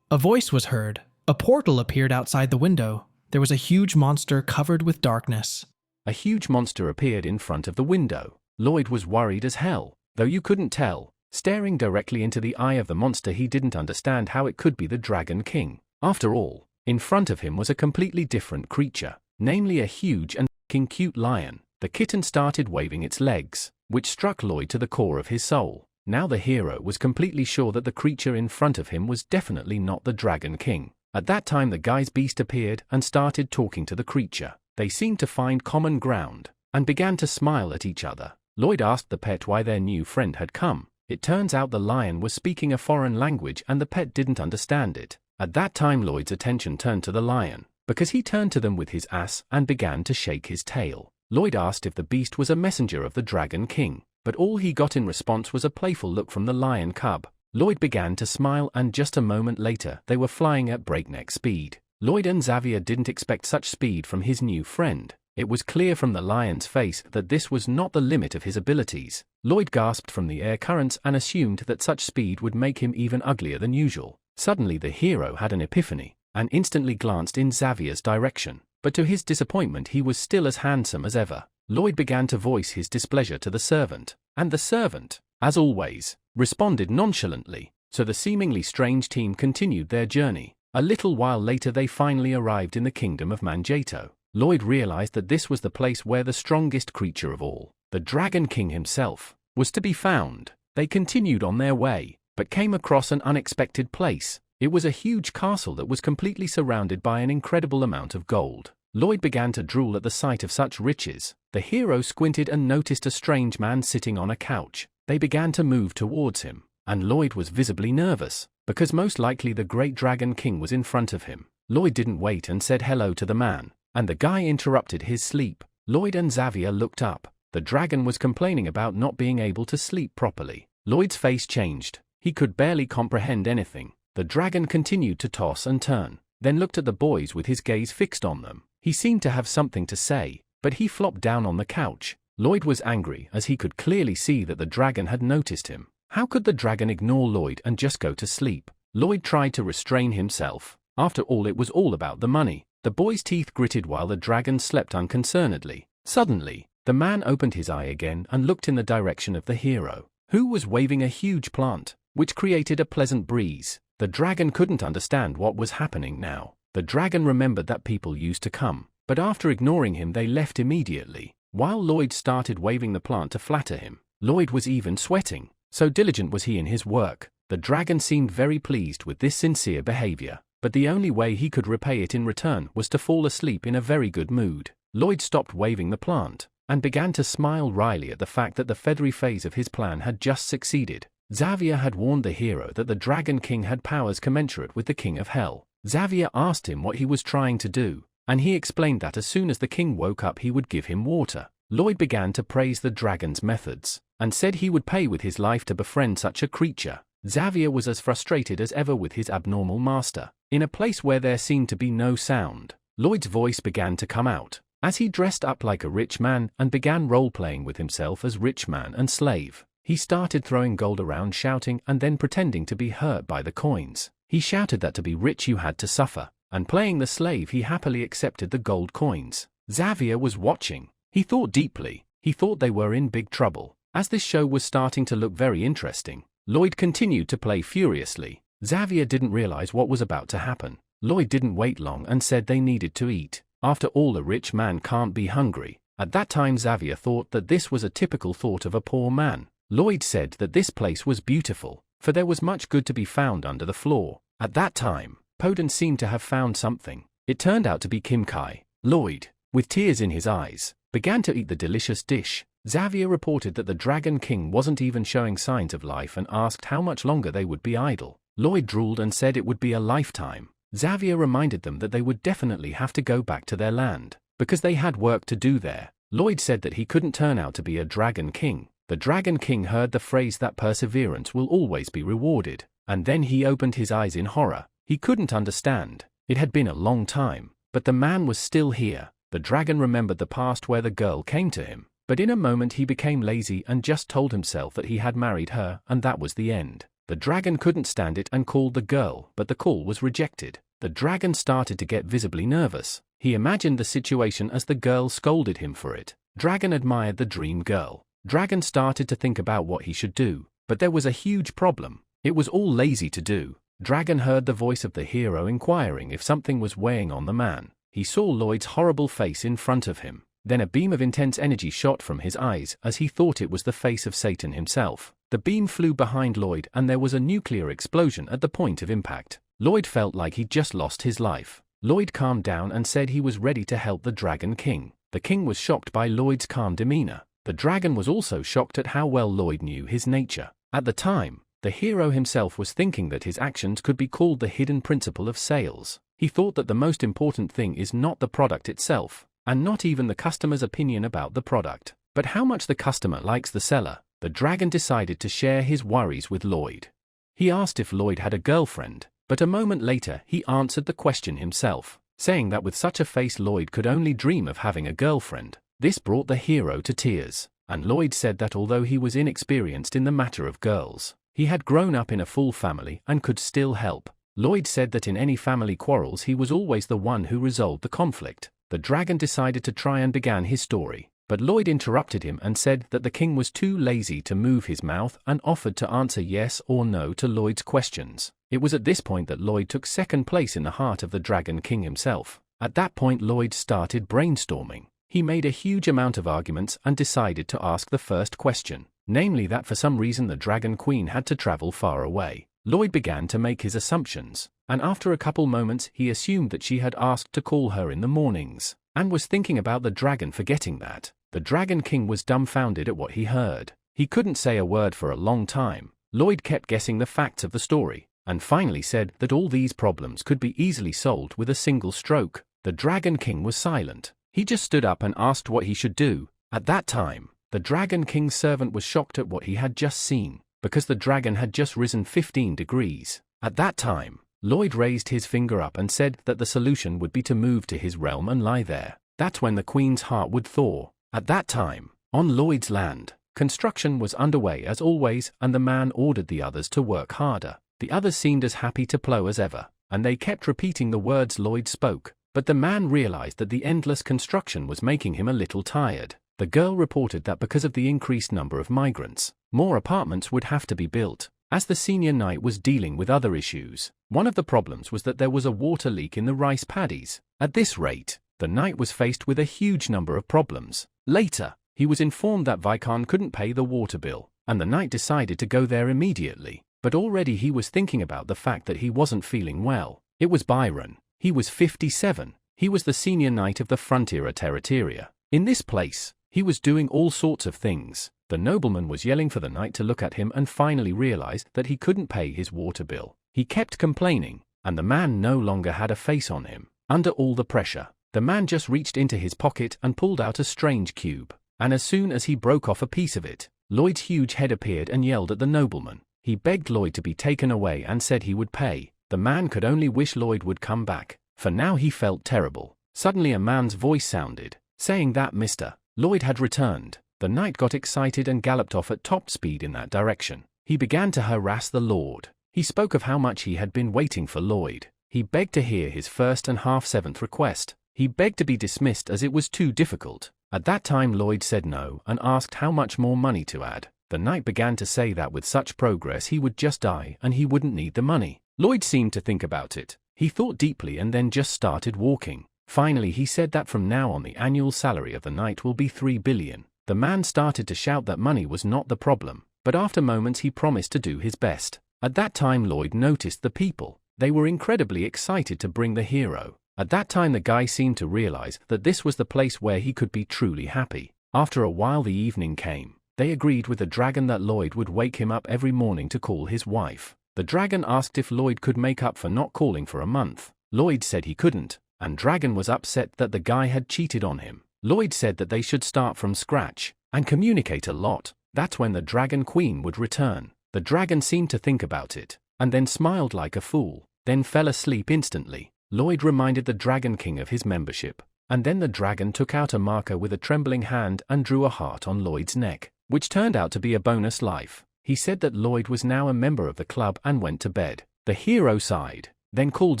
A voice was heard. A portal appeared outside the window. There was a huge monster covered with darkness. A huge monster appeared in front of the window. Lloyd was worried as hell, though you couldn't tell. Staring directly into the eye of the monster, he didn't understand how it could be the Dragon King. After all, in front of him was a completely different creature, namely a huge and f***ing cute lion. The kitten started waving its legs, which struck Lloyd to the core of his soul. Now the hero was completely sure that the creature in front of him was definitely not the Dragon King. At that time the guy's beast appeared and started talking to the creature. They seemed to find common ground, and began to smile at each other. Lloyd asked the pet why their new friend had come. It turns out the lion was speaking a foreign language and the pet didn't understand it. At that time Lloyd's attention turned to the lion, because he turned to them with his ass and began to shake his tail. Lloyd asked if the beast was a messenger of the Dragon King, but all he got in response was a playful look from the lion cub. Lloyd began to smile, and just a moment later they were flying at breakneck speed. Lloyd and Xavier didn't expect such speed from his new friend. It was clear from the lion's face that this was not the limit of his abilities. Lloyd gasped from the air currents and assumed that such speed would make him even uglier than usual. Suddenly the hero had an epiphany, and instantly glanced in Xavier's direction. But to his disappointment he was still as handsome as ever. Lloyd began to voice his displeasure to the servant, and the servant, as always, responded nonchalantly, so the seemingly strange team continued their journey. A little while later they finally arrived in the kingdom of Manjato. Lloyd realized that this was the place where the strongest creature of all, the Dragon King himself, was to be found. They continued on their way, but came across an unexpected place. It was a huge castle that was completely surrounded by an incredible amount of gold. Lloyd began to drool at the sight of such riches. The hero squinted and noticed a strange man sitting on a couch. They began to move towards him, and Lloyd was visibly nervous, because most likely the great Dragon King was in front of him. Lloyd didn't wait and said hello to the man, and the guy interrupted his sleep. Lloyd and Xavier looked up. The dragon was complaining about not being able to sleep properly. Lloyd's face changed. He could barely comprehend anything. The dragon continued to toss and turn, then looked at the boys with his gaze fixed on them. He seemed to have something to say, but he flopped down on the couch. Lloyd was angry as he could clearly see that the dragon had noticed him. How could the dragon ignore Lloyd and just go to sleep? Lloyd tried to restrain himself. After all, it was all about the money. The boy's teeth gritted while the dragon slept unconcernedly. Suddenly, the man opened his eye again and looked in the direction of the hero, who was waving a huge plant, which created a pleasant breeze. The dragon couldn't understand what was happening now. The dragon remembered that people used to come, but after ignoring him they left immediately. While Lloyd started waving the plant to flatter him, Lloyd was even sweating, so diligent was he in his work. The dragon seemed very pleased with this sincere behavior, but the only way he could repay it in return was to fall asleep in a very good mood. Lloyd stopped waving the plant, and began to smile wryly at the fact that the feathery phase of his plan had just succeeded. Xavier had warned the hero that the Dragon King had powers commensurate with the King of Hell. Xavier asked him what he was trying to do, and he explained that as soon as the king woke up he would give him water. Lloyd began to praise the dragon's methods, and said he would pay with his life to befriend such a creature. Xavier was as frustrated as ever with his abnormal master. In a place where there seemed to be no sound, Lloyd's voice began to come out, as he dressed up like a rich man and began role-playing with himself as rich man and slave. He started throwing gold around, shouting and then pretending to be hurt by the coins. He shouted that to be rich you had to suffer, and playing the slave he happily accepted the gold coins. Xavier was watching. He thought deeply. He thought they were in big trouble. As this show was starting to look very interesting, Lloyd continued to play furiously. Xavier didn't realize what was about to happen. Lloyd didn't wait long and said they needed to eat. After all, a rich man can't be hungry. At that time Xavier thought that this was a typical thought of a poor man. Lloyd said that this place was beautiful, for there was much good to be found under the floor. At that time, Podun seemed to have found something. It turned out to be Kim Kai. Lloyd, with tears in his eyes, began to eat the delicious dish. Xavier reported that the Dragon King wasn't even showing signs of life and asked how much longer they would be idle. Lloyd drooled and said it would be a lifetime. Xavier reminded them that they would definitely have to go back to their land, because they had work to do there. Lloyd said that he couldn't turn out to be a Dragon King. The Dragon King heard the phrase that perseverance will always be rewarded, and then he opened his eyes in horror. He couldn't understand. It had been a long time, but the man was still here. The dragon remembered the past where the girl came to him, but in a moment he became lazy and just told himself that he had married her, and that was the end. The dragon couldn't stand it and called the girl, but the call was rejected. The dragon started to get visibly nervous. He imagined the situation as the girl scolded him for it. Dragon admired the dream girl. Dragon started to think about what he should do, but there was a huge problem. It was all lazy to do. Dragon heard the voice of the hero inquiring if something was weighing on the man. He saw Lloyd's horrible face in front of him. Then a beam of intense energy shot from his eyes as he thought it was the face of Satan himself. The beam flew behind Lloyd and there was a nuclear explosion at the point of impact. Lloyd felt like he'd just lost his life. Lloyd calmed down and said he was ready to help the Dragon King. The king was shocked by Lloyd's calm demeanor. The dragon was also shocked at how well Lloyd knew his nature. At the time, the hero himself was thinking that his actions could be called the hidden principle of sales. He thought that the most important thing is not the product itself, and not even the customer's opinion about the product, but how much the customer likes the seller. The dragon decided to share his worries with Lloyd. He asked if Lloyd had a girlfriend, but a moment later he answered the question himself, saying that with such a face Lloyd could only dream of having a girlfriend. This brought the hero to tears, and Lloyd said that although he was inexperienced in the matter of girls, he had grown up in a full family and could still help. Lloyd said that in any family quarrels he was always the one who resolved the conflict. The dragon decided to try and began his story, but Lloyd interrupted him and said that the king was too lazy to move his mouth and offered to answer yes or no to Lloyd's questions. It was at this point that Lloyd took second place in the heart of the Dragon King himself. At that point Lloyd started brainstorming. He made a huge amount of arguments and decided to ask the first question, namely that for some reason the Dragon Queen had to travel far away. Lloyd began to make his assumptions, and after a couple moments he assumed that she had asked to call her in the mornings, and was thinking about the dragon forgetting that. The Dragon King was dumbfounded at what he heard. He couldn't say a word for a long time. Lloyd kept guessing the facts of the story, and finally said that all these problems could be easily solved with a single stroke. The Dragon King was silent. He just stood up and asked what he should do. At that time, the Dragon King's servant was shocked at what he had just seen, because the dragon had just risen 15 degrees. At that time, Lloyd raised his finger up and said that the solution would be to move to his realm and lie there. That's when the queen's heart would thaw. At that time, on Lloyd's land, construction was underway as always, and the man ordered the others to work harder. The others seemed as happy to plow as ever, and they kept repeating the words Lloyd spoke. But the man realized that the endless construction was making him a little tired. The girl reported that because of the increased number of migrants, more apartments would have to be built. As the senior knight was dealing with other issues, one of the problems was that there was a water leak in the rice paddies. At this rate, the knight was faced with a huge number of problems. Later, he was informed that Vicon couldn't pay the water bill, and the knight decided to go there immediately. But already he was thinking about the fact that he wasn't feeling well. It was Byron. He was 57. He was the senior knight of the Frontiera Territoria. In this place, he was doing all sorts of things. The nobleman was yelling for the knight to look at him and finally realized that he couldn't pay his water bill. He kept complaining, and the man no longer had a face on him. Under all the pressure, the man just reached into his pocket and pulled out a strange cube. And as soon as he broke off a piece of it, Lloyd's huge head appeared and yelled at the nobleman. He begged Lloyd to be taken away and said he would pay. The man could only wish Lloyd would come back, for now he felt terrible. Suddenly a man's voice sounded, saying that Mr. Lloyd had returned. The knight got excited and galloped off at top speed in that direction. He began to harass the lord. He spoke of how much he had been waiting for Lloyd. He begged to hear his first and half-seventh request. He begged to be dismissed as it was too difficult. At that time Lloyd said no and asked how much more money to add. The knight began to say that with such progress he would just die and he wouldn't need the money. Lloyd seemed to think about it. He thought deeply and then just started walking. Finally he said that from now on the annual salary of the knight will be 3 billion. The man started to shout that money was not the problem, but after moments he promised to do his best. At that time Lloyd noticed the people. They were incredibly excited to bring the hero. At that time the guy seemed to realize that this was the place where he could be truly happy. After a while the evening came. They agreed with the dragon that Lloyd would wake him up every morning to call his wife. The dragon asked if Lloyd could make up for not calling for a month. Lloyd said he couldn't, and Dragon was upset that the guy had cheated on him. Lloyd said that they should start from scratch and communicate a lot. That's when the Dragon Queen would return. The dragon seemed to think about it, and then smiled like a fool, then fell asleep instantly. Lloyd reminded the Dragon King of his membership, and then the dragon took out a marker with a trembling hand and drew a heart on Lloyd's neck, which turned out to be a bonus life. He said that Lloyd was now a member of the club and went to bed. The hero sighed, then called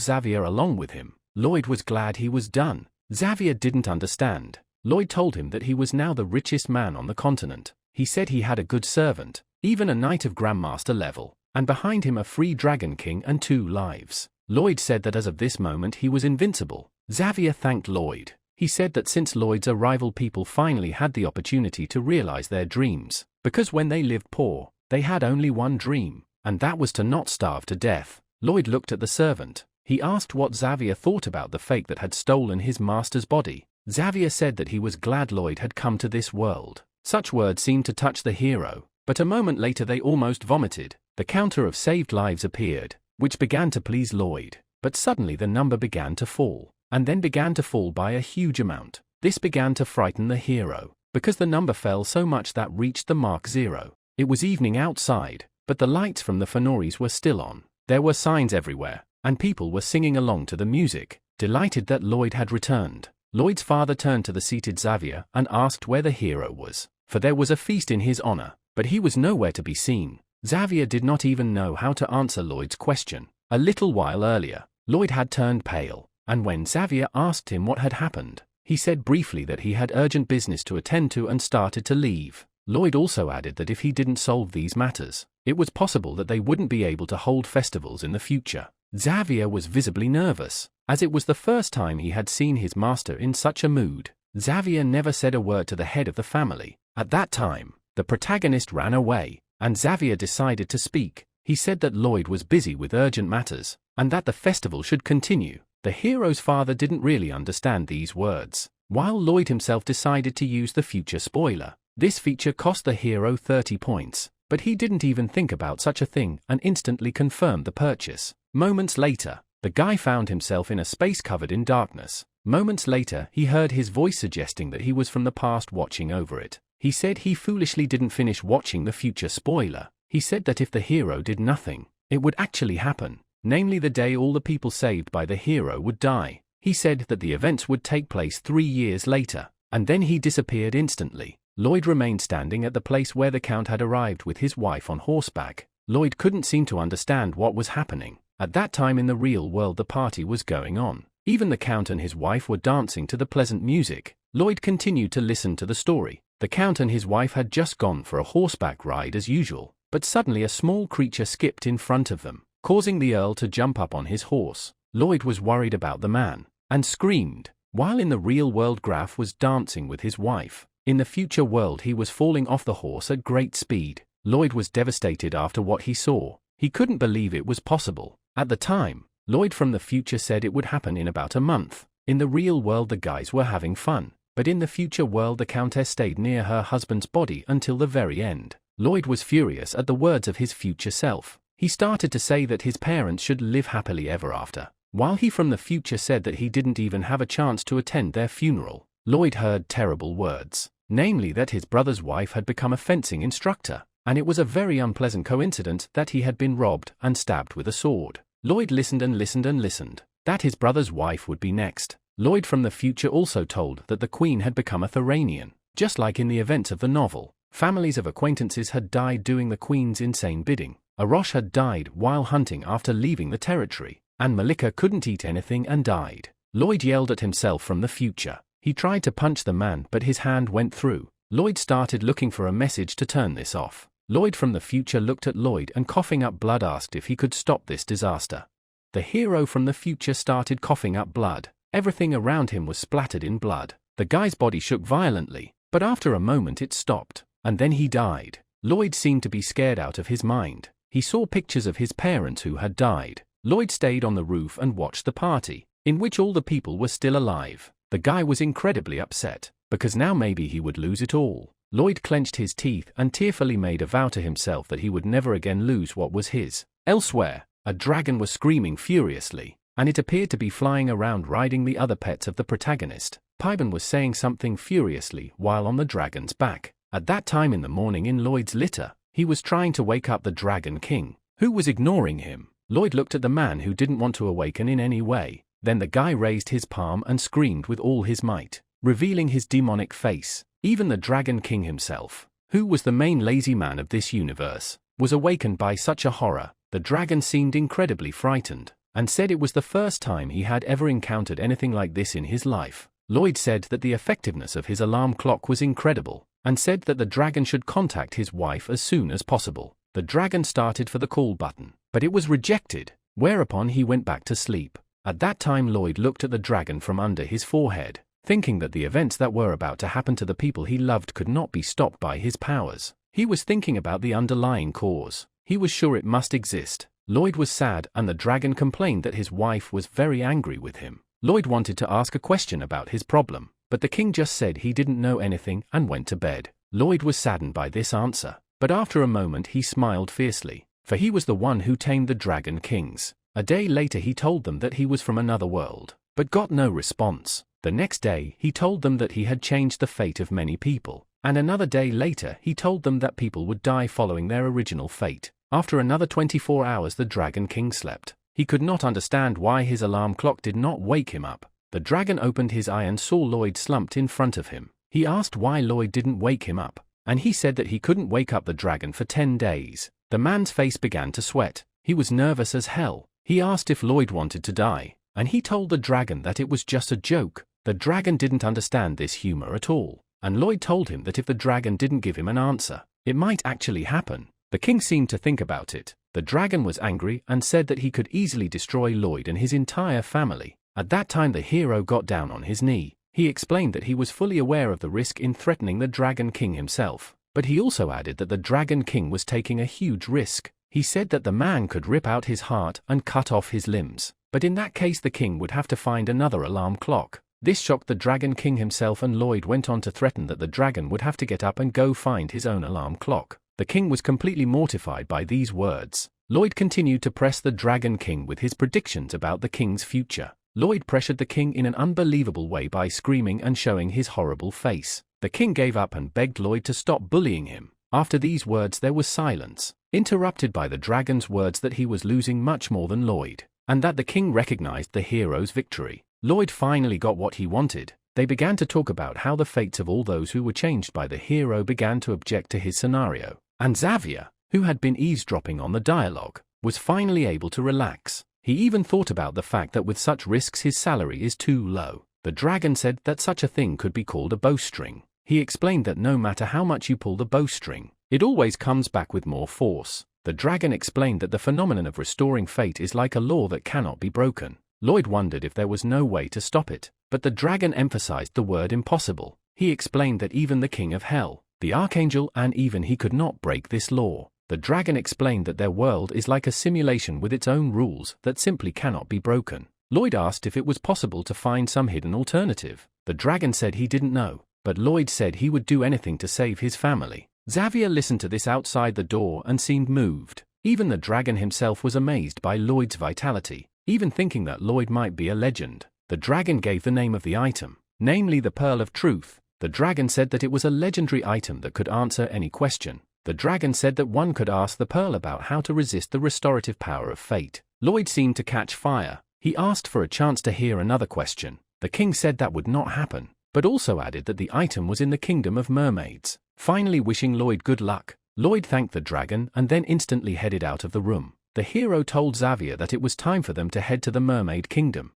Xavier along with him. Lloyd was glad he was done. Xavier didn't understand. Lloyd told him that he was now the richest man on the continent. He said he had a good servant, even a knight of Grandmaster level, and behind him a free Dragon King and 2 lives. Lloyd said that as of this moment he was invincible. Xavier thanked Lloyd. He said that since Lloyd's arrival people finally had the opportunity to realize their dreams, because when they lived poor, they had only one dream, and that was to not starve to death. Lloyd looked at the servant. He asked what Xavier thought about the fake that had stolen his master's body. Xavier said that he was glad Lloyd had come to this world. Such words seemed to touch the hero, but a moment later they almost vomited. The counter of saved lives appeared, which began to please Lloyd, but suddenly the number began to fall, and then began to fall by a huge amount. This began to frighten the hero, because the number fell so much that reached the mark 0. It was evening outside, but the lights from the Fenris were still on. There were signs everywhere, and people were singing along to the music, delighted that Lloyd had returned. Lloyd's father turned to the seated Xavier and asked where the hero was, for there was a feast in his honor, but he was nowhere to be seen. Xavier did not even know how to answer Lloyd's question. A little while earlier, Lloyd had turned pale, and when Xavier asked him what had happened, he said briefly that he had urgent business to attend to and started to leave. Lloyd also added that if he didn't solve these matters, it was possible that they wouldn't be able to hold festivals in the future. Xavier was visibly nervous, as it was the first time he had seen his master in such a mood. Xavier never said a word to the head of the family. At that time, the protagonist ran away, and Xavier decided to speak. He said that Lloyd was busy with urgent matters, and that the festival should continue. The hero's father didn't really understand these words, while Lloyd himself decided to use the future spoiler. This feature cost the hero 30 points, but he didn't even think about such a thing and instantly confirmed the purchase. Moments later, the guy found himself in a space covered in darkness. Moments later, he heard his voice suggesting that he was from the past watching over it. He said he foolishly didn't finish watching the future spoiler. He said that if the hero did nothing, it would actually happen, namely the day all the people saved by the hero would die. He said that the events would take place 3 years later, and then he disappeared instantly. Lloyd remained standing at the place where the Count had arrived with his wife on horseback. Lloyd couldn't seem to understand what was happening. At that time in the real world the party was going on. Even the Count and his wife were dancing to the pleasant music. Lloyd continued to listen to the story. The Count and his wife had just gone for a horseback ride as usual, but suddenly a small creature skipped in front of them, causing the Earl to jump up on his horse. Lloyd was worried about the man, and screamed, while in the real world Graf was dancing with his wife. In the future world he was falling off the horse at great speed. Lloyd was devastated after what he saw. He couldn't believe it was possible. At the time, Lloyd from the future said it would happen in about a month. In the real world the guys were having fun, but in the future world the Countess stayed near her husband's body until the very end. Lloyd was furious at the words of his future self. He started to say that his parents should live happily ever after, while he from the future said that he didn't even have a chance to attend their funeral. Lloyd heard terrible words, namely that his brother's wife had become a fencing instructor, and it was a very unpleasant coincidence that he had been robbed and stabbed with a sword. Lloyd listened and listened and listened, that his brother's wife would be next. Lloyd from the future also told that the Queen had become a Thoranian. Just like in the events of the novel, families of acquaintances had died doing the Queen's insane bidding. Arosh had died while hunting after leaving the territory, and Malika couldn't eat anything and died. Lloyd yelled at himself from the future. He tried to punch the man but his hand went through. Lloyd started looking for a message to turn this off. Lloyd from the future looked at Lloyd and coughing up blood asked if he could stop this disaster. the hero from the future started coughing up blood. Everything around him was splattered in blood. The guy's body shook violently, but after a moment it stopped, and then he died. Lloyd seemed to be scared out of his mind. He saw pictures of his parents who had died. Lloyd stayed on the roof and watched the party, in which all the people were still alive. The guy was incredibly upset, because now maybe he would lose it all. Lloyd clenched his teeth and tearfully made a vow to himself that he would never again lose what was his. Elsewhere, a dragon was screaming furiously, and it appeared to be flying around riding the other pets of the protagonist. Piban was saying something furiously while on the dragon's back. At that time in the morning in Lloyd's litter, he was trying to wake up the Dragon King, who was ignoring him. Lloyd looked at the man who didn't want to awaken in any way. Then the guy raised his palm and screamed with all his might, revealing his demonic face. Even the Dragon King himself, who was the main lazy man of this universe, was awakened by such a horror. The dragon seemed incredibly frightened, and said it was the first time he had ever encountered anything like this in his life. Lloyd said that the effectiveness of his alarm clock was incredible, and said that the dragon should contact his wife as soon as possible. The dragon started for the call button, but it was rejected, whereupon he went back to sleep. At that time Lloyd looked at the dragon from under his forehead, thinking that the events that were about to happen to the people he loved could not be stopped by his powers. He was thinking about the underlying cause. He was sure it must exist. Lloyd was sad, and the dragon complained that his wife was very angry with him. Lloyd wanted to ask a question about his problem, but the king just said he didn't know anything and went to bed. Lloyd was saddened by this answer, but after a moment he smiled fiercely, for he was the one who tamed the Dragon Kings. A day later he told them that he was from another world, but got no response. The next day he told them that he had changed the fate of many people, and another day later he told them that people would die following their original fate. After another 24 hours the Dragon King slept. He could not understand why his alarm clock did not wake him up. The dragon opened his eye and saw Lloyd slumped in front of him. He asked why Lloyd didn't wake him up, and he said that he couldn't wake up the dragon for 10 days. The man's face began to sweat. He was nervous as hell. He asked if Lloyd wanted to die, and he told the dragon that it was just a joke. The dragon didn't understand this humor at all, and Lloyd told him that if the dragon didn't give him an answer, it might actually happen. The king seemed to think about it. The dragon was angry and said that he could easily destroy Lloyd and his entire family. At that time the hero got down on his knee. He explained that he was fully aware of the risk in threatening the Dragon King himself, but he also added that the Dragon King was taking a huge risk. He said that the man could rip out his heart and cut off his limbs, but in that case the king would have to find another alarm clock. This shocked the Dragon King himself, and Lloyd went on to threaten that the dragon would have to get up and go find his own alarm clock. The king was completely mortified by these words. Lloyd continued to press the Dragon King with his predictions about the king's future. Lloyd pressured the king in an unbelievable way by screaming and showing his horrible face. The king gave up and begged Lloyd to stop bullying him. After these words there was silence, interrupted by the dragon's words that he was losing much more than Lloyd, and that the king recognized the hero's victory. Lloyd finally got what he wanted. They began to talk about how the fates of all those who were changed by the hero began to object to his scenario, and Xavier, who had been eavesdropping on the dialogue, was finally able to relax. He even thought about the fact that with such risks his salary is too low. The dragon said that such a thing could be called a bowstring. He explained that no matter how much you pull the bowstring, it always comes back with more force. The dragon explained that the phenomenon of restoring fate is like a law that cannot be broken. Lloyd wondered if there was no way to stop it, but the dragon emphasized the word impossible. He explained that even the king of hell, the archangel, and even he could not break this law. The dragon explained that their world is like a simulation with its own rules that simply cannot be broken. Lloyd asked if it was possible to find some hidden alternative. The dragon said he didn't know, but Lloyd said he would do anything to save his family. Xavier listened to this outside the door and seemed moved. Even the dragon himself was amazed by Lloyd's vitality, even thinking that Lloyd might be a legend. The dragon gave the name of the item, namely the Pearl of Truth. The dragon said that it was a legendary item that could answer any question. The dragon said that one could ask the pearl about how to resist the restorative power of fate. Lloyd seemed to catch fire. He asked for a chance to hear another question. The king said that would not happen, but also added that the item was in the kingdom of mermaids. Finally wishing Lloyd good luck, Lloyd thanked the dragon and then instantly headed out of the room. The hero told Xavier that it was time for them to head to the mermaid kingdom.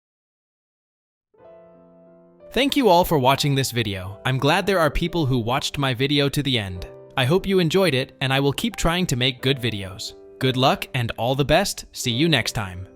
Thank you all for watching this video. I'm glad there are people who watched my video to the end. I hope you enjoyed it, and I will keep trying to make good videos. Good luck and all the best. See you next time.